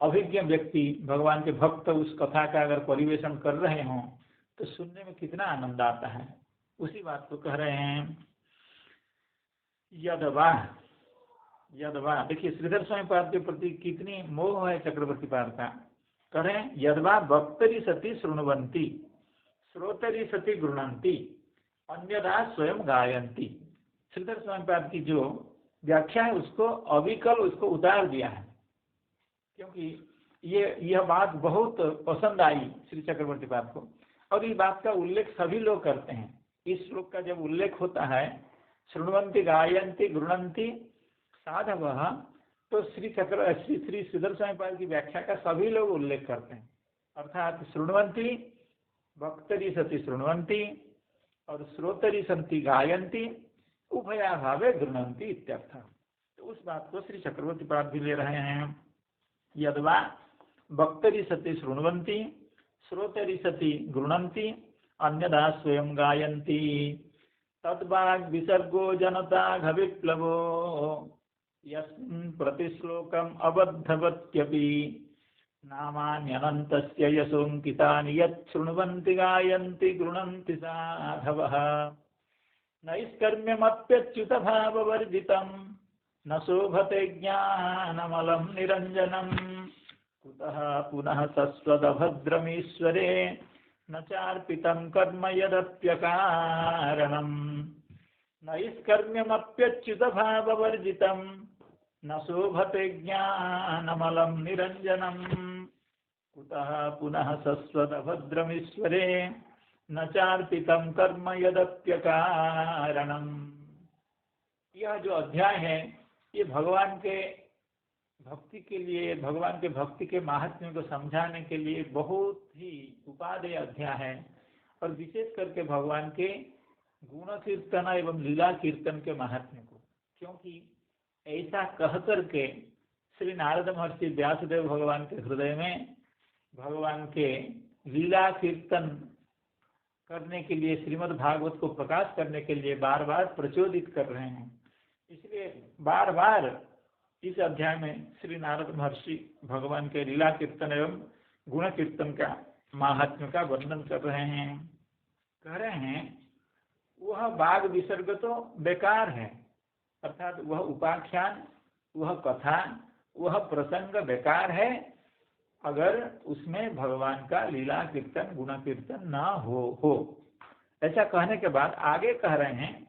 अभिज्ञ व्यक्ति भगवान के भक्त उस कथा का अगर परिवेशन कर रहे हों तो सुनने में कितना आनंद आता है। उसी बात को कह रहे हैं यदवा। यदवा देखिए श्रीधर स्वामी पाद के प्रति कितनी मोह है चक्रवर्ती पाद का। कह रहे हैं यदवा वक्तरी सती शृण्वन्ति श्रोतरी सती गृह्णन्ति अन्यथा स्वयं गायन्ति। श्रीधर स्वामी पाद की जो व्याख्या है उसको अविकल उसको उतार दिया है, क्योंकि यह बात बहुत पसंद आई श्री चक्रवर्ती पाद को, और इस बात का उल्लेख सभी लोग करते हैं। इस श्लोक का जब उल्लेख होता है शृण्वन्ति गायन्ति गृह्णन्ति साधवः, तो श्री श्रीधर स्वामी पाद की व्याख्या का सभी लोग उल्लेख करते हैं। अर्थात शृण्वन्ति वक्तरी सती शृण्वन्ति और श्रोतरी सन्ति गायन्ति उभयाभावे गृह्णन्ति इत्यर्थ। तो उस बात को श्री चक्रवर्ती पाद भी ले रहे हैं। यद्वा वक्तरी सती शृण्वन्ति श्रोतरी सती गृह्णन्ति अन्यथा स्वयं गायन्ति तद्वाग विसर्गो जनता विप्लवो यस्मिन् प्रतिश्लोकम् अबद्धवत्यपि नामान्यनन्तस्य यशोऽङ्कितानि यत् शृण्वन्ति गायन्ति गृह्णन्ति साधवः नैष्कर्म्यमप्यच्युतभाववर्जितं न शोभते ज्ञानमलं निरञ्जनं कुतः पुनः सस्वदभद्रमीश्वरे न चार्पितं कर्म यदप्यकारणं नैष्कर्म्यमप्यच्युतभाववर्जितं न शोभते ज्ञानमलं निरञ्जनं कुतः पुनः सस्वदभद्रमीश्वरे न चार्पितं कर्म यदप्यकारणं। यह जो अध्याय है ये भगवान के भक्ति के लिए, भगवान के भक्ति के महात्म्य को समझाने के लिए बहुत ही उपादेय अध्याय है, और विशेष करके भगवान के गुण कीर्तन एवं लीला कीर्तन के महात्म्य को, क्योंकि ऐसा कह करके श्री नारद महर्षि व्यासदेव भगवान के हृदय में भगवान के लीला कीर्तन करने के लिए, श्रीमद् भागवत को प्रकाश करने के लिए बार बार प्रचोदित कर रहे हैं। इसलिए बार बार इस अध्याय में श्री नारद महर्षि भगवान के लीला कीर्तन एवं गुण कीर्तन का महात्म्य का वर्णन कर रहे हैं। कह रहे हैं वह बाग विसर्ग तो बेकार है, अर्थात वह उपाख्यान, वह कथा, वह प्रसंग बेकार है अगर उसमें भगवान का लीला कीर्तन गुण कीर्तन न हो। ऐसा कहने के बाद आगे कह रहे हैं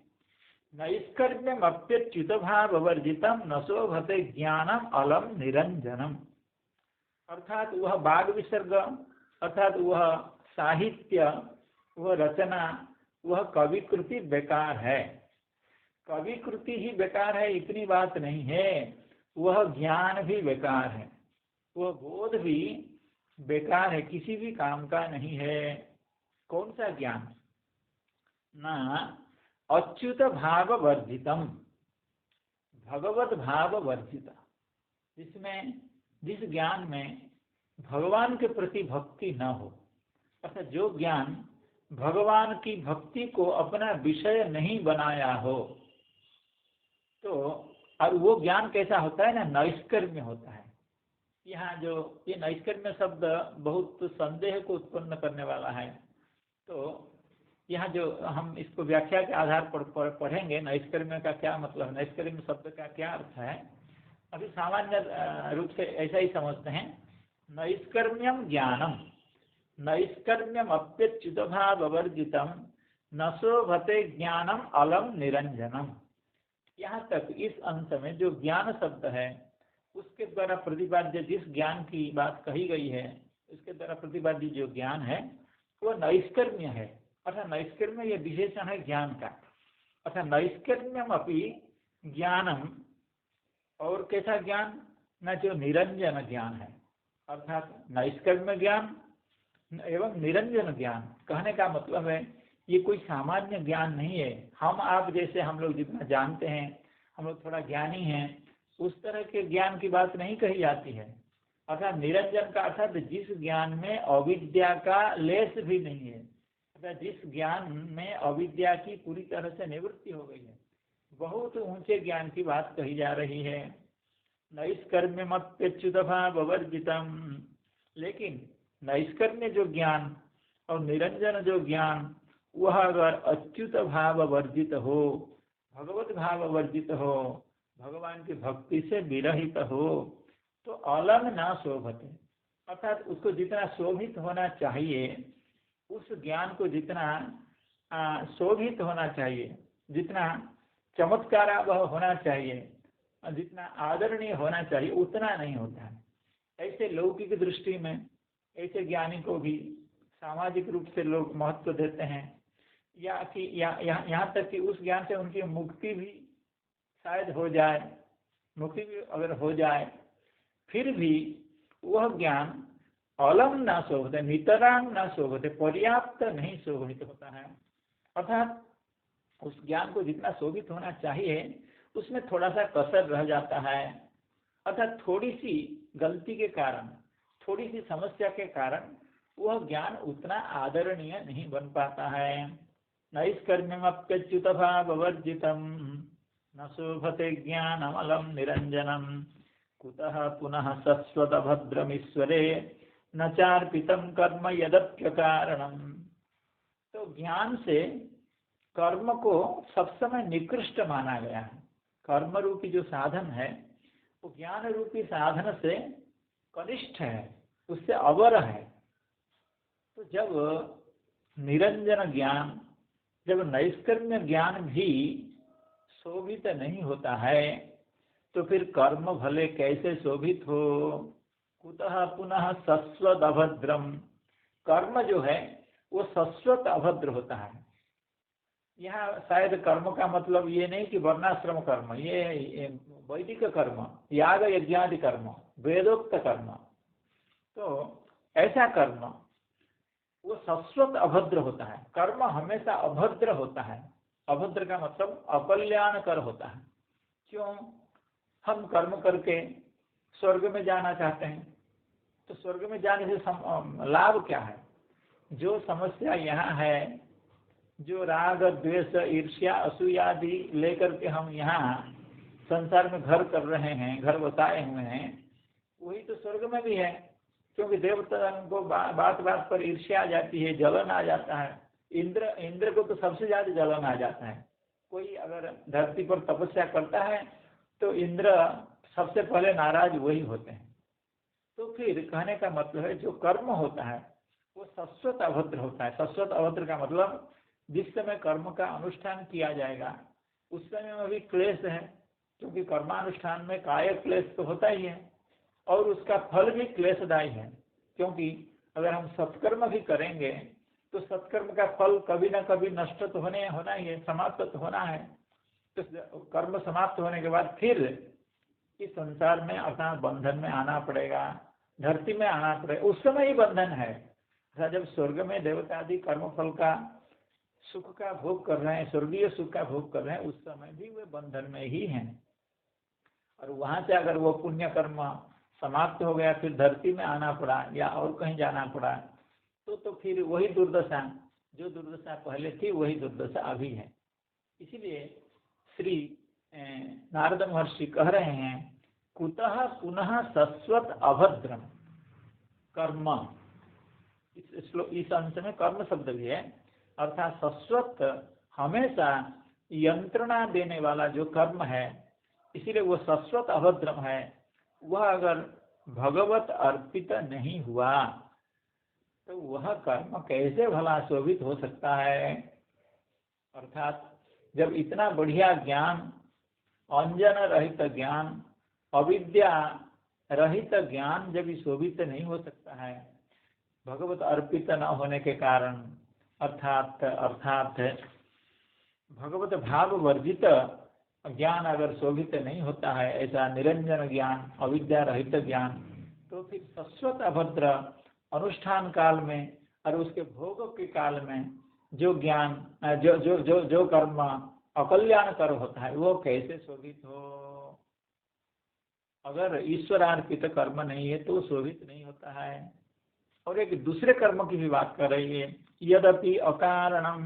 नैष्कर्म्यमप्यच्युतभाववर्जितं न शोभते ज्ञानम अलम निरंजनम। अर्थात वह बाग विसर्ग, अर्थात वह साहित्य, वह रचना, वह कविकृति बेकार है। कविकृति ही बेकार है इतनी बात नहीं है, वह ज्ञान भी बेकार है, वह बोध भी बेकार है, किसी भी काम का नहीं है। कौन सा ज्ञान? ना अच्युत भाव वर्जितम, भगवत भाव वर्जिता, जिसमें जिस ज्ञान में भगवान के प्रति भक्ति न हो, अर्थात जो ज्ञान भगवान की भक्ति को अपना विषय नहीं बनाया हो, तो और वो ज्ञान कैसा होता है ना, नैष्कर्म्य होता है। यहाँ जो ये नैष्कर्म्य शब्द बहुत संदेह को उत्पन्न करने वाला है, तो यहाँ जो हम इसको व्याख्या के आधार पर पढ़ेंगे नैष्कर्म्य का क्या मतलब, नैष्कर्म्य शब्द का क्या अर्थ है। अभी सामान्य रूप से ऐसा ही समझते हैं, नैष्कर्म्यम ज्ञानम नैष्कर्म्यम अप्यच्युतभाववर्जितम न शोभते ज्ञानम अलम निरंजनम। यहाँ तक इस अंश में जो ज्ञान शब्द है उसके द्वारा प्रतिपाद्य जिस ज्ञान की बात कही गई है, उसके द्वारा प्रतिपाद्य जो ज्ञान है वह नैष्कर्म्य है। अर्थात नैष्कर्म्य यह विशेषण है ज्ञान का। अर्थात नैष्कर्म्यम अपि ज्ञानम, और कैसा ज्ञान, न जो निरंजन ज्ञान है। अर्थात नैष्कर्म्य ज्ञान एवं निरंजन ज्ञान, कहने का मतलब है ये कोई सामान्य ज्ञान नहीं है। हम आप जैसे हम लोग जितना जानते हैं, हम लोग थोड़ा ज्ञानी हैं, उस तरह के ज्ञान की बात नहीं कही जाती है। अर्थात निरंजन का अर्थात जिस ज्ञान में अविद्या का लेस भी नहीं है, अर्थात जिस ज्ञान में अविद्या की पूरी तरह से निवृत्ति हो गई है, बहुत ऊंचे ज्ञान की बात कही जा रही है। नैष्कर्म्यमप्यच्युत भाववर्जितम, लेकिन नैष्कर्म्य जो ज्ञान और निरंजन जो ज्ञान, वह अगर अच्युत भाव वर्जित हो, भगवत भाव वर्जित हो, भगवान की भक्ति से विरहित हो, तो अलम ना शोभते। अर्थात उसको जितना शोभित होना चाहिए, उस ज्ञान को जितना शोभित होना चाहिए, जितना चमत्कार वह होना चाहिए, जितना आदरणीय होना चाहिए, उतना नहीं होता है। ऐसे लौकिक दृष्टि में ऐसे ज्ञानी को भी सामाजिक रूप से लोग महत्व देते हैं, या कि यहाँ तक कि उस ज्ञान से उनकी मुक्ति भी शायद हो जाए, मुक्ति भी अगर हो जाए, फिर भी वह ज्ञान अलम ना शोभते, नितरांग ना शोभते, पर्याप्त नहीं शोभित होता है। अर्थात उस ज्ञान को जितना शोभित होना चाहिए, उसमें थोड़ा सा कसर रह जाता है। अर्थात थोड़ी सी गलती के कारण, थोड़ी सी समस्या के कारण वह ज्ञान उतना आदरणीय नहीं बन पाता है। नैष्कर्म्यमप्यच्युत भाववर्जितम न शोभते ज्ञानमलम निरंजनम कुतः पुनः शश्वत भद्रमीश्वरे न चार्पितम कर्म यदप्य कारणम। तो ज्ञान से कर्म को सब समय निकृष्ट माना गया है। कर्म रूपी जो साधन है वो ज्ञान रूपी साधन से कनिष्ठ है, उससे अवर है। तो जब निरंजन ज्ञान, जब नैष्कर्म्य ज्ञान भी शोभित नहीं होता है, तो फिर कर्म भले कैसे शोभित हो। कुतः पुनः शश्वत अभद्रम, कर्म जो है वो शश्वत अभद्र होता है। यहाँ शायद कर्म का मतलब ये नहीं कि वर्णाश्रम कर्म, ये वैदिक कर्म, याग यज्ञादि कर्म, वेदोक्त कर्म, तो ऐसा कर्म वो शश्वत अभद्र होता है। कर्म हमेशा अभद्र होता है। अभद्र का मतलब अकल्याणकर होता है। क्यों? हम कर्म करके स्वर्ग में जाना चाहते हैं, तो स्वर्ग में जाने से लाभ क्या है? जो समस्या यहाँ है, जो राग द्वेष ईर्ष्या असूयादि लेकर के हम यहाँ संसार में घर कर रहे हैं, घर बसाए हुए हैं, वही तो स्वर्ग में भी है। क्योंकि देवता को बात बात पर ईर्ष्या आ जाती है, जलन आ जाता है। इंद्र को तो सबसे ज्यादा जलन आ जाता है। कोई अगर धरती पर तपस्या करता है तो इंद्र सबसे पहले नाराज वही होते हैं। तो फिर कहने का मतलब है जो कर्म होता है वो शश्वत अभद्र होता है। शश्वत अभद्र का मतलब जिस समय कर्म का अनुष्ठान किया जाएगा उस समय में भी क्लेश है, क्योंकि कर्मानुष्ठान में काय क्लेश तो होता ही है और उसका फल भी क्लेशदायी है। क्योंकि अगर हम सत्कर्म भी करेंगे तो सत्कर्म का फल कभी ना कभी नष्ट तो होना ही है, समाप्त तो होना है। तो कर्म समाप्त होने के बाद फिर इस संसार में अपना बंधन में आना पड़ेगा, धरती में आना पड़ेगा। उस समय ही बंधन है। जब स्वर्ग में देवता आदि कर्म फल का सुख का भोग कर रहे हैं, स्वर्गीय सुख का भोग कर रहे हैं, उस समय भी वे बंधन में ही हैं। और वहां से अगर वो पुण्य कर्म समाप्त हो गया, फिर धरती में आना पड़ा या और कहीं जाना पड़ा, तो फिर वही दुर्दशा, जो दुर्दशा पहले थी वही दुर्दशा अभी है। इसीलिए श्री नारद महर्षि कह रहे हैं कुतः पुनः शश्वत अभद्रम कर्म। इस अंश में कर्म शब्द भी है, अर्थात शश्वत हमेशा यंत्रणा देने वाला जो कर्म है, इसीलिए वो शश्वत अभद्रम है। वह अगर भगवत अर्पित नहीं हुआ तो वह कर्म कैसे भला शोभित हो सकता है। अर्थात जब इतना बढ़िया ज्ञान, अंजन रहित ज्ञान, अविद्या रहित ज्ञान जब शोभित नहीं हो सकता है, भगवत अर्पित न होने के कारण, अर्थात अर्थात भगवत भाव वर्जित ज्ञान अगर शोभित नहीं होता है, ऐसा निरंजन ज्ञान, अविद्या रहित ज्ञान, तो फिर शाश्वत अभद्र अनुष्ठान काल में और उसके भोग के काल में जो ज्ञान जो कर्म अकल्याणकर होता है वो कैसे शोभित हो। अगर ईश्वरार्पित कर्म नहीं है तो शोभित नहीं होता है। और एक दूसरे कर्म की भी बात कर रही है, यद्यपि अकारणम।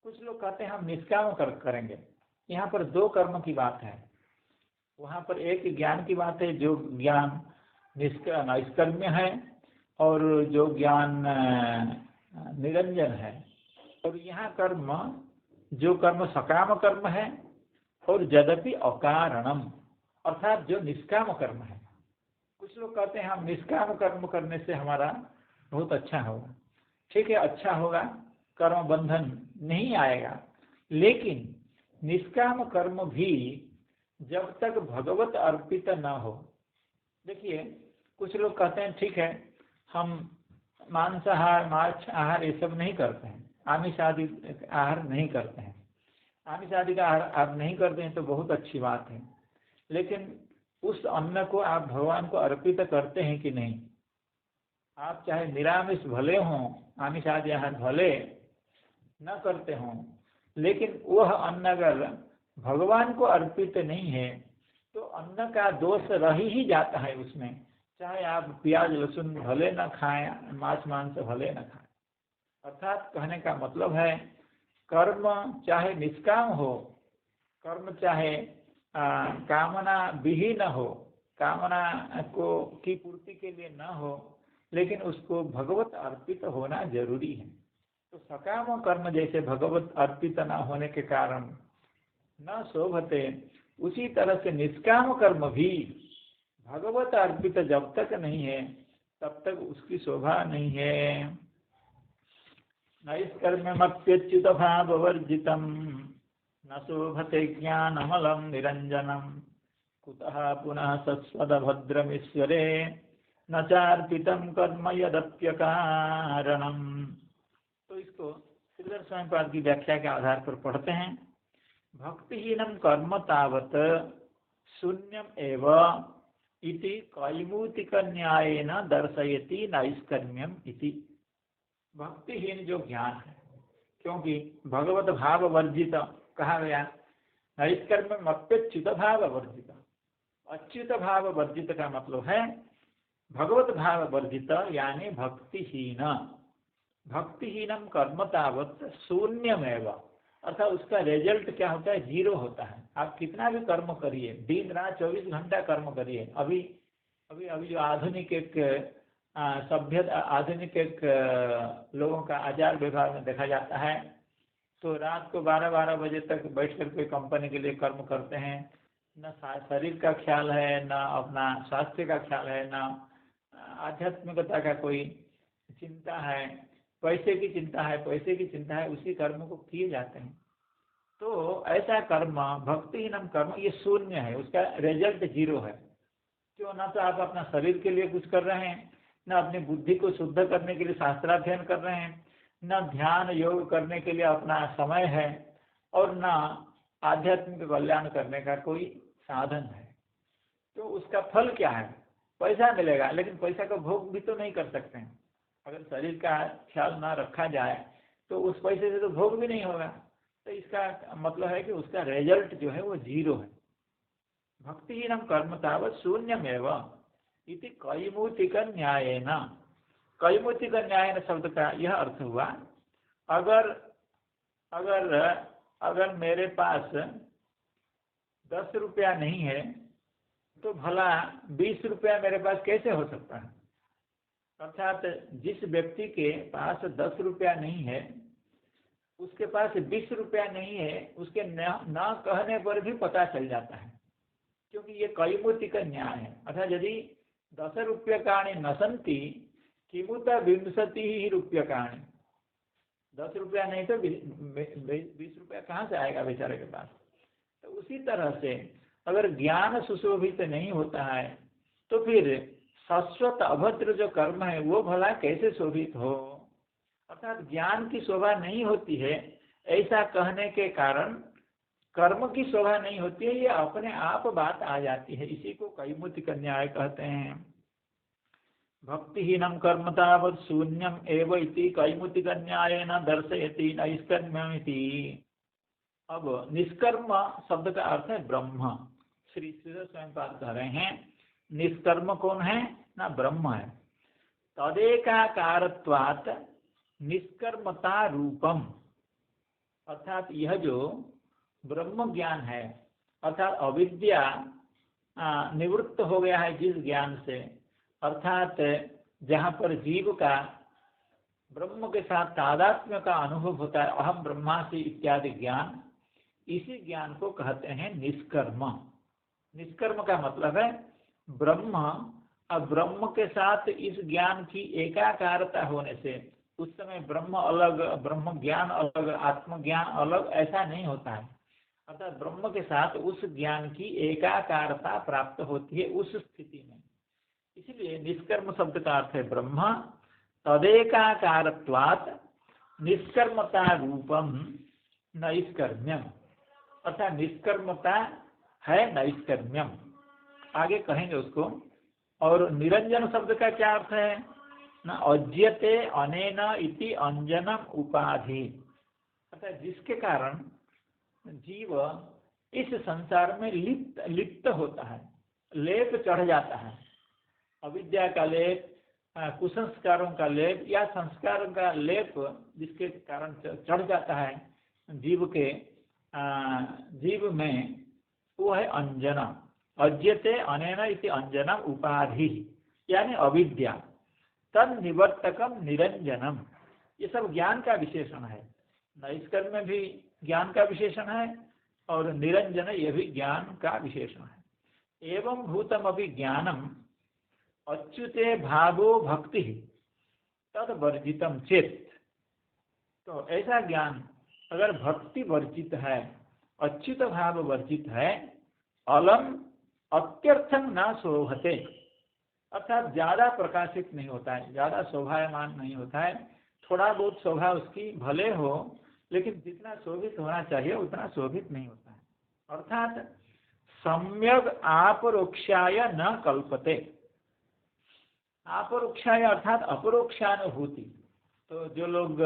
कुछ लोग कहते हैं हम निष्काम करेंगे। यहाँ पर दो कर्म की बात है। वहाँ पर एक ज्ञान की बात है, जो ज्ञान नैष्कर्म्य है और जो ज्ञान निरंजन है। और यहाँ कर्म, जो कर्म सकाम कर्म है और यद्यपि अकारणम, अर्थात जो निष्काम कर्म है। कुछ लोग कहते हैं हम निष्काम कर्म करने से हमारा बहुत अच्छा होगा। ठीक है, अच्छा होगा, कर्म बंधन नहीं आएगा, लेकिन निष्काम कर्म भी जब तक भगवत अर्पित न हो। देखिए, कुछ लोग कहते हैं ठीक है हम मांसाहार, मांस आहार ये सब नहीं करते हैं, आमिष आदि आहार नहीं करते हैं। आमिष आदि का आहार आप नहीं करते हैं तो बहुत अच्छी बात है, लेकिन उस अन्न को आप भगवान को अर्पित करते हैं कि नहीं। आप चाहे निरामिष भले हों, आमिष आदि आहार भले न करते हों, लेकिन वह अन्न अगर भगवान को अर्पित नहीं है तो अन्न का दोष रह ही जाता है उसमें। चाहे आप प्याज लहसुन भले न खाएं, मांस मांस भले न खाएं। अर्थात कहने का मतलब है, कर्म चाहे निष्काम हो, कर्म चाहे कामना विहीन हो, कामना को की पूर्ति के लिए न हो, लेकिन उसको भगवत अर्पित होना जरूरी है। तो सकाम कर्म जैसे भगवत अर्पित न होने के कारण न शोभते, उसी तरह से निष्काम कर्म भी भगवत अर्पित जब तक नहीं है तब तक उसकी शोभा नहीं है। नैष्कर्म्यमप्यच्युत भाववर्जितम् न शोभते ज्ञानमलं निरंजनम कुतः पुनः सत्सदभद्रमीश्वरे न चार्पितं कर्म यदप्यकारणम। तो इसको श्रीधर स्वामी पाद की व्याख्या के आधार पर पढ़ते हैं। भक्तिहीनम कर्म तावत शून्यम एव इति कैमूतिक न्यायेन दर्शयति नैष्कर्म्यम इति। भक्तिहीन जो ज्ञान है, क्योंकि भगवत भाव वर्जित कहा गया, नैष्कर्म्यम अप्यच्युत भाव वर्जित। अच्युत भाव वर्जित का मतलब है भगवत भाव वर्जित यानी भक्तिहीन। भक्तिहीनम कर्म तावत शून्यमेव, अर्थात उसका रिजल्ट क्या होता है, जीरो होता है। आप कितना भी कर्म करिए, दिन रात 24 घंटा कर्म करिए। अभी जो आधुनिक एक आधुनिक एक लोगों का आचार व्यवहार में देखा जाता है, तो रात को 12-12 बजे तक बैठ कर के कंपनी के लिए कर्म करते हैं। न शरीर का ख्याल है, न अपना स्वास्थ्य का ख्याल है, न आध्यात्मिकता का कोई चिंता है, पैसे की चिंता है, उसी कर्म को किए जाते हैं। तो ऐसा कर्म, भक्तिहीनम कर्म, ये शून्य है, उसका रिजल्ट जीरो है। क्यों? ना तो आप अपना शरीर के लिए कुछ कर रहे हैं, न अपनी बुद्धि को शुद्ध करने के लिए शास्त्राध्ययन कर रहे हैं, न ध्यान योग करने के लिए अपना समय है, और न आध्यात्मिक कल्याण करने का कोई साधन है। तो उसका फल क्या है? पैसा मिलेगा, लेकिन पैसा का भोग भी तो नहीं कर सकते हैं। अगर शरीर का ख्याल ना रखा जाए तो उस पैसे से तो भोग भी नहीं होगा। तो इसका मतलब है कि उसका रिजल्ट जो है वो जीरो है। भक्तिहीनम कर्म तावत शून्यमेव इति कैमूतिक न्यायेन। कैमूतिक न्यायेन शब्द का यह अर्थ हुआ, अगर मेरे पास 10 रुपया नहीं है तो भला 20 रुपया मेरे पास कैसे हो सकता है। अर्थात जिस व्यक्ति के पास 10 रुपया नहीं है, उसके पास 20 रुपया नहीं है, उसके न कहने पर भी पता चल जाता है, क्योंकि ये कैमूतिक न्याय है। अर्थात यदि 10 रूप्यकाणि न सन्ति किमुत 20 रूप्यकाणि, 10 रुपया नहीं तो 20 रुपया कहाँ से आएगा बेचारे के पास। तो उसी तरह से अगर ज्ञान सुशोभित नहीं होता है तो फिर शाश्वत अभद्र जो कर्म है वो भला कैसे शोभित हो, अर्थात ज्ञान की शोभा नहीं होती है ऐसा कहने के कारण कर्म की शोभा नहीं होती है, ये अपने आप बात आ जाती है। इसी को कैमुतिक न्याय कहते हैं। भक्तिहीनम कर्म तावत् शून्यम एव इति कैमुतिक न्याय न दर्शयति नैष्कर्म्यमिति। अब निष्कर्म शब्द का अर्थ है ब्रह्म। श्री श्रीधर स्वयंपाद कह रहे हैं निष्कर्म कौन है ना, ब्रह्म है। तदेकाकारत्वात् निष्कर्मता रूपम, अर्थात यह जो ब्रह्म ज्ञान है अर्थात अविद्या निवृत्त हो गया है जिस ज्ञान से, अर्थात जहाँ पर जीव का ब्रह्म के साथ तादात्म्य का अनुभव होता है, अहम ब्रह्मास्मि इत्यादि ज्ञान, इसी ज्ञान को कहते हैं निष्कर्म। निष्कर्म का मतलब है ब्रह्म, अब ब्रह्म के साथ इस ज्ञान की एकाकारता होने से उस समय ब्रह्म अलग, ब्रह्म ज्ञान अलग, आत्मज्ञान अलग, ऐसा नहीं होता है। अर्थात ब्रह्म के साथ उस ज्ञान की एकाकारता प्राप्त होती है उस स्थिति में। इसलिए निष्कर्म शब्द का अर्थ है ब्रह्म। तदेकाकारत्वात् निष्कर्मता रूपम नैष्कर्म्यम, अर्थात निष्कर्मता है नैष्कर्म्यम। आगे कहेंगे उसको। और निरंजन शब्द का क्या अर्थ है न, अज्यते अनेन इति अंजनम उपाधि, अर्थात जिसके कारण जीव इस संसार में लिप्त होता है, लेप चढ़ जाता है। अविद्या का लेप, कुसंस्कारों का लेप या संस्कारों का लेप जिसके कारण चढ़ जाता है जीव के जीव में, वो है अंजना। अज्यते अनेन इति अंजनम उपाधि, यानी अविद्या। तद निवर्तकम निरंजनम, ये सब ज्ञान का विशेषण है। नैष्कर्म में भी ज्ञान का विशेषण है और निरंजन ये भी ज्ञान का विशेषण है। एवं भूतम अभी ज्ञानम अच्युते भावो भक्ति तद वर्जितम चेत, तो ऐसा ज्ञान अगर भक्ति वर्जित है, अच्युत भाव वर्जित है, अलम अत्यर्थम न शोभते, अर्थात ज्यादा प्रकाशित नहीं होता है, ज्यादा शोभायमान नहीं होता है। थोड़ा बहुत शोभा उसकी भले हो, लेकिन जितना शोभित होना चाहिए उतना शोभित नहीं होता है। अर्थात सम्यक अपरोक्षाय न कल्पते। अपरोक्षाय अर्थात अपरोक्षानुभूति। तो जो लोग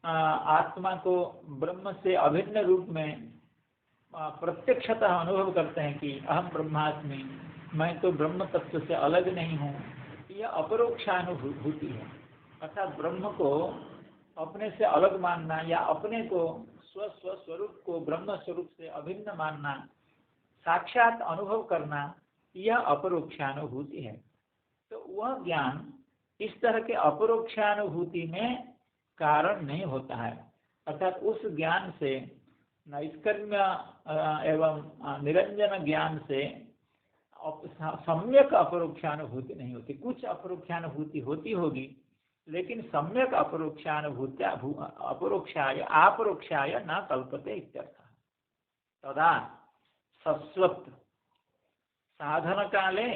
आत्मा को ब्रह्म से अभिन्न रूप में प्रत्यक्षतः अनुभव करते हैं कि अहम ब्रह्मास्मि, मैं तो ब्रह्म तत्व से अलग नहीं हूँ, यह अपरोक्षानुभूति है। अर्थात ब्रह्म को अपने से अलग मानना या अपने को स्वस्वरूप को ब्रह्म स्वरूप से अभिन्न मानना, साक्षात अनुभव करना, यह अपरोक्षानुभूति है। तो वह ज्ञान इस तरह के अपरोक्षानुभूति में कारण नहीं होता है। अर्थात उस ज्ञान से, नैष्कर्म्य एवं निरंजन ज्ञान से सम्यक अपरोक्षानुभूति नहीं होती। कुछ अपरोक्षानुभूति होती होगी, लेकिन सम्यक अपरोक्षानुभूति अपरोक्षाय न कल्पते इत्यर्थः। तदा सस्वत् साधन काले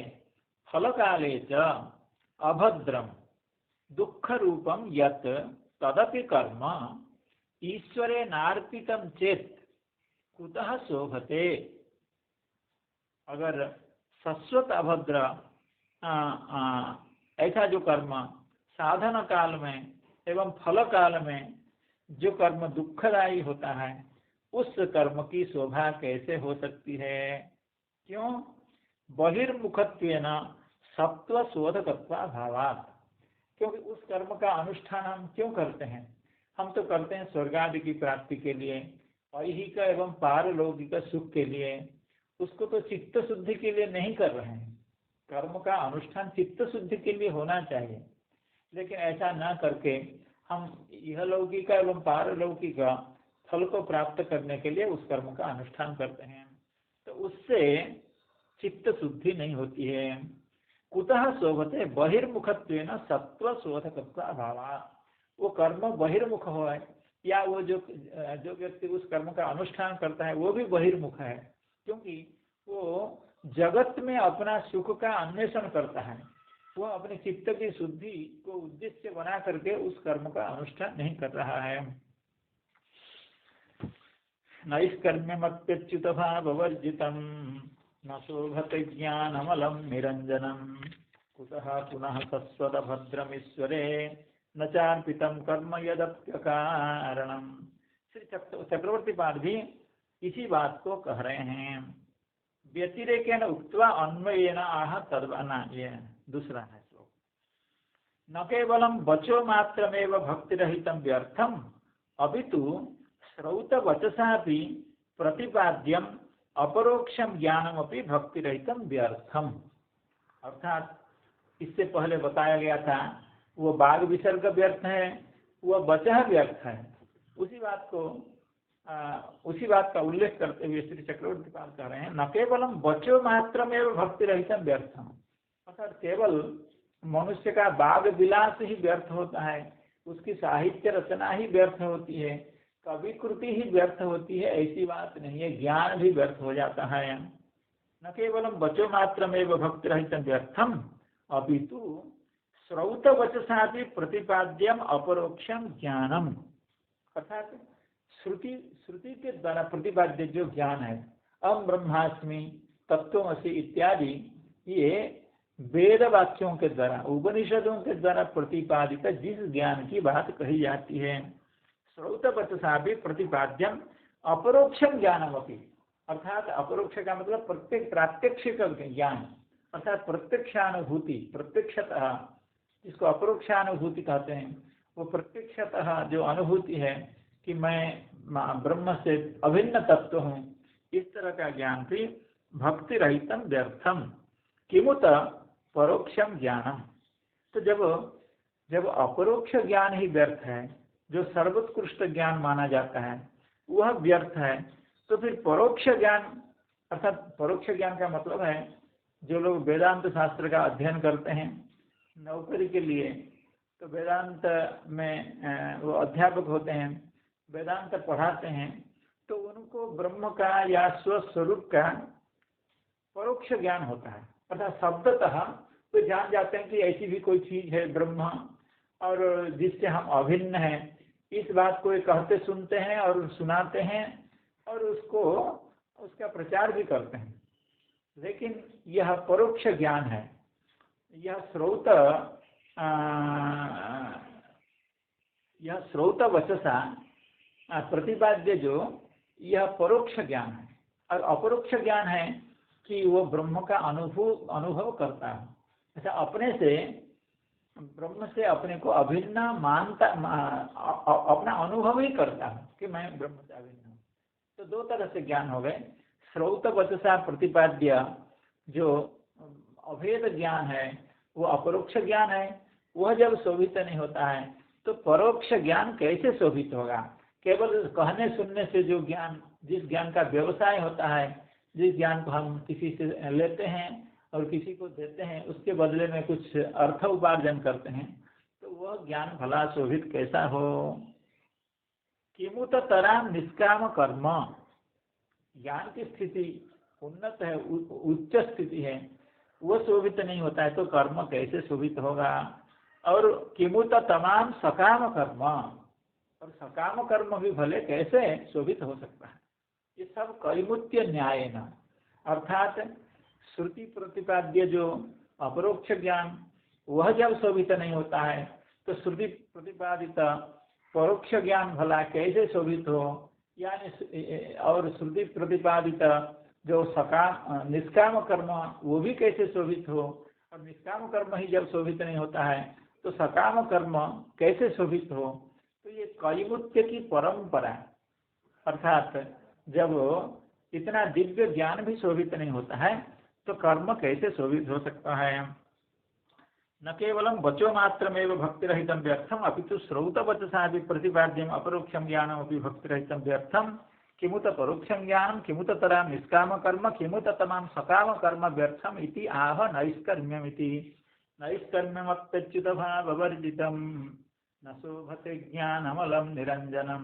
फल काले च अभद्रम दुख रूपम यत् तदपि कर्म ईश्वरे नार्पितम चेत कुतः शोभते। अगर सस्वत अभद्र ऐसा जो कर्म साधन काल में एवं फल काल में जो कर्म दुखदायी होता है, उस कर्म की शोभा कैसे हो सकती है? क्यों? बहिर्मुखत्वेन सत्व शोधकत्वा भावात्। क्योंकि उस कर्म का अनुष्ठान हम क्यों करते हैं? हम तो करते हैं स्वर्ग आदि की प्राप्ति के लिए, ऐहिक एवं पारलौकिक सुख के लिए। उसको तो चित्त शुद्धि के लिए नहीं कर रहे हैं। कर्म का अनुष्ठान चित्त शुद्धि के लिए होना चाहिए, लेकिन ऐसा ना करके हम यह लौकिक एवं पारलौकिक फल को प्राप्त करने के लिए उस कर्म का अनुष्ठान करते हैं, तो उससे चित्त शुद्धि नहीं होती है। कुतः शोभते? बहिर्मुखत्वेन सत्व शोधकत्व अभावात्। वो कर्म बहिर्मुख हो है, या वो जो व्यक्ति उस कर्म का अनुष्ठान करता है वो भी बहिर्मुख है, क्योंकि वो जगत में अपना सुख का अन्वेषण करता है। वह अपने चित्त की शुद्धि को उद्देश्य बना करके उस कर्म का अनुष्ठान नहीं कर रहा है। नैष्कर्म्यमप्यच्युत भाववर्जितम् न शोभते ज्ञानमलं निरञ्जनम् कुतः पुनः सस्वत भद्रमीश्वरे न चार्पितं कर्म यदप्यकारणम्। श्री चक्रवर्ती पाद भी इसी बात को कह रहे हैं। व्यतिरेकेण उक्त्वा अन्वयेन आह तद्वना, ये दूसरा है श्लोक। न केवलं वचो मात्रमेव भक्तिरहितं व्यर्थम् अपितु श्रौत वचसापि प्रतिपाद्यम अपरोक्षम ज्ञानमपि भक्तिरहितं व्यर्थम। अर्थात इससे पहले बताया गया था वो बाग विसर्ग व्यर्थ है, वह वचः व्यर्थ है। उसी बात का उल्लेख करते हुए श्री चक्रवर्ती पाद कह रहे हैं न केवलम वचो मात्रमेव भक्तिरहितं व्यर्थम, अर्थात केवल मनुष्य का बाग विलास ही व्यर्थ होता है, उसकी साहित्य रचना ही व्यर्थ होती है, कवि कृति ही व्यर्थ होती है, ऐसी बात नहीं है। ज्ञान भी व्यर्थ हो जाता है। न केवलम वचो मात्रमेव भक्तिरहितं व्यर्थम अपितु श्रौत वचसा भी प्रतिपाद्यम अपरोक्षम ज्ञानम, अर्थात श्रुति के द्वारा प्रतिपाद्य जो ज्ञान है, अहम ब्रह्मास्मि, तत्त्वमसि इत्यादि, ये वेद वाक्यों के द्वारा, उपनिषदों के द्वारा प्रतिपादित जिस ज्ञान की बात कही जाती है, श्रौत वचसा भी प्रतिपाद्यम अपरोक्षम ज्ञानमपि, अर्थात अपरोक्ष का मतलब प्रात्यक्षिक ज्ञान, अर्थात प्रत्यक्षानुभूति, प्रत्यक्षतः जिसको अपरोक्षानुभूति कहते हैं, वो प्रत्यक्षतः जो अनुभूति है कि मैं ब्रह्म से अभिन्न तत्व हूँ, इस तरह का ज्ञान भी भक्ति रहितम व्यर्थम किमुत परोक्षम ज्ञानम। तो जब अपरोक्ष ज्ञान ही व्यर्थ है, जो सर्वोत्कृष्ट ज्ञान माना जाता है वह व्यर्थ है, तो फिर परोक्ष ज्ञान, अर्थात परोक्ष ज्ञान का मतलब है जो लोग वेदांत शास्त्र का अध्ययन करते हैं नौकरी के लिए, तो वेदांत में वो अध्यापक होते हैं, वेदांत पढ़ाते हैं, तो उनको ब्रह्म का या स्वस्वरूप का परोक्ष ज्ञान होता है। अर्थात शब्दतः तो जान जाते हैं कि ऐसी भी कोई चीज है ब्रह्म और जिससे हम अभिन्न हैं, इस बात को कहते सुनते हैं और सुनाते हैं और उसका प्रचार भी करते हैं। लेकिन यह परोक्ष ज्ञान है, यह श्रौत वचसा प्रतिपाद्य जो यह परोक्ष ज्ञान है, और अपरोक्ष ज्ञान है कि वो ब्रह्म का अनुभव करता है। ऐसा अपने से ब्रह्म से अपने को अभिन्न मानता, अपना अनुभव ही करता है कि मैं ब्रह्म से अभिन्न हूँ। तो दो तरह से ज्ञान हो गए। श्रौत वचसा प्रतिपाद्य जो अभेद ज्ञान है वो अपरोक्ष ज्ञान है, वह जब शोभित नहीं होता है तो परोक्ष ज्ञान कैसे शोभित होगा। केवल कहने सुनने से जो ज्ञान, जिस ज्ञान का व्यवसाय होता है, जिस ज्ञान को हम किसी से लेते हैं और किसी को देते हैं, उसके बदले में कुछ अर्थ उपार्जन करते हैं, तो वह ज्ञान भला शोभित कैसा हो। किमुत तराम निष्काम कर्म, ज्ञान की स्थिति उन्नत है, उच्च स्थिति है, वो शोभित नहीं होता है तो कर्म कैसे शोभित होगा। और किमुत तमाम सकाम कर्म, और सकाम कर्म भी भले कैसे शोभित हो सकता है। ये सब कैमुत्य न्याय न, अर्थात श्रुति प्रतिपाद्य जो अपरोक्ष ज्ञान वह जब शोभित नहीं होता है तो श्रुति प्रतिपादित परोक्ष ज्ञान भला कैसे शोभित हो। यानी और श्रुति प्रतिपादित जो सकाम निष्काम कर्म वो भी कैसे शोभित हो, और निष्काम कर्म ही जब शोभित नहीं होता है तो सकाम कर्म कैसे शोभित हो। तो ये कैमुत्य की परंपरा, अर्थात जब इतना दिव्य ज्ञान भी शोभित नहीं होता है तो कर्म कैसे शोभित हो सकता है। न केवलम वचो मात्रमेव भक्तिरहितं व्यर्थम अपितु श्रौत वचसा भी प्रतिपाद्यम अपरोक्षम ज्ञानम अपि भक्तिरहितं व्यर्थम किमुत परोक्षम ज्ञानम किमुत तराम निष्काम कर्म किमुत तमाम सकाम कर्म व्यर्थम इति आह नैष्कर्म्यमिति। नैष्कर्म्यमप्यच्युत भाववर्जितं न शोभते ज्ञानमलं निरञ्जनं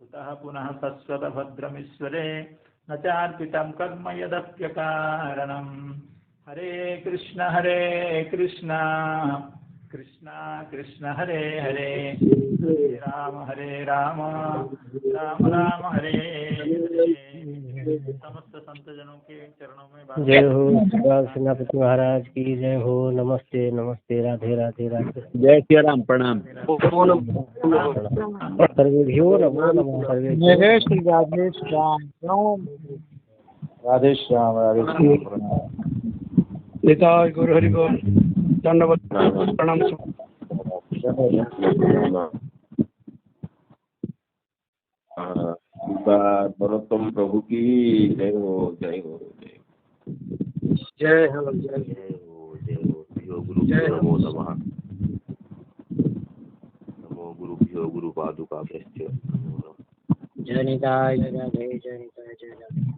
कुतः पुनः शश्वत भद्रमीश्वरे न चार्पितं कर्म यदप्यकारणम्। हरे कृष्ण कृष्ण कृष्ण हरे हरे, हरे राम राम राम हरे हरे। समस्त संत जनों के चरणों में जय हो बाबा सेनापति महाराज की जय हो। नमस्ते नमस्ते, राधे राधे राधे। जय श्री राम, प्रणाम। सर्वेभ्यो नमो नमः। जय श्री राधे श्याम, राधे श्याम राधे श्याम। पिता गुरु हरि बोल, धन्यवाद, प्रणाम। नरोत्तम प्रभु की जय हो, जय हो, जय हो, जय गुरुभ्यो गुरुभ्यो नमो नमः। नमो गुरुभ्यो गुरुपादुकाभ्यश्च। जय निताय जय जय जय निताय जय जय।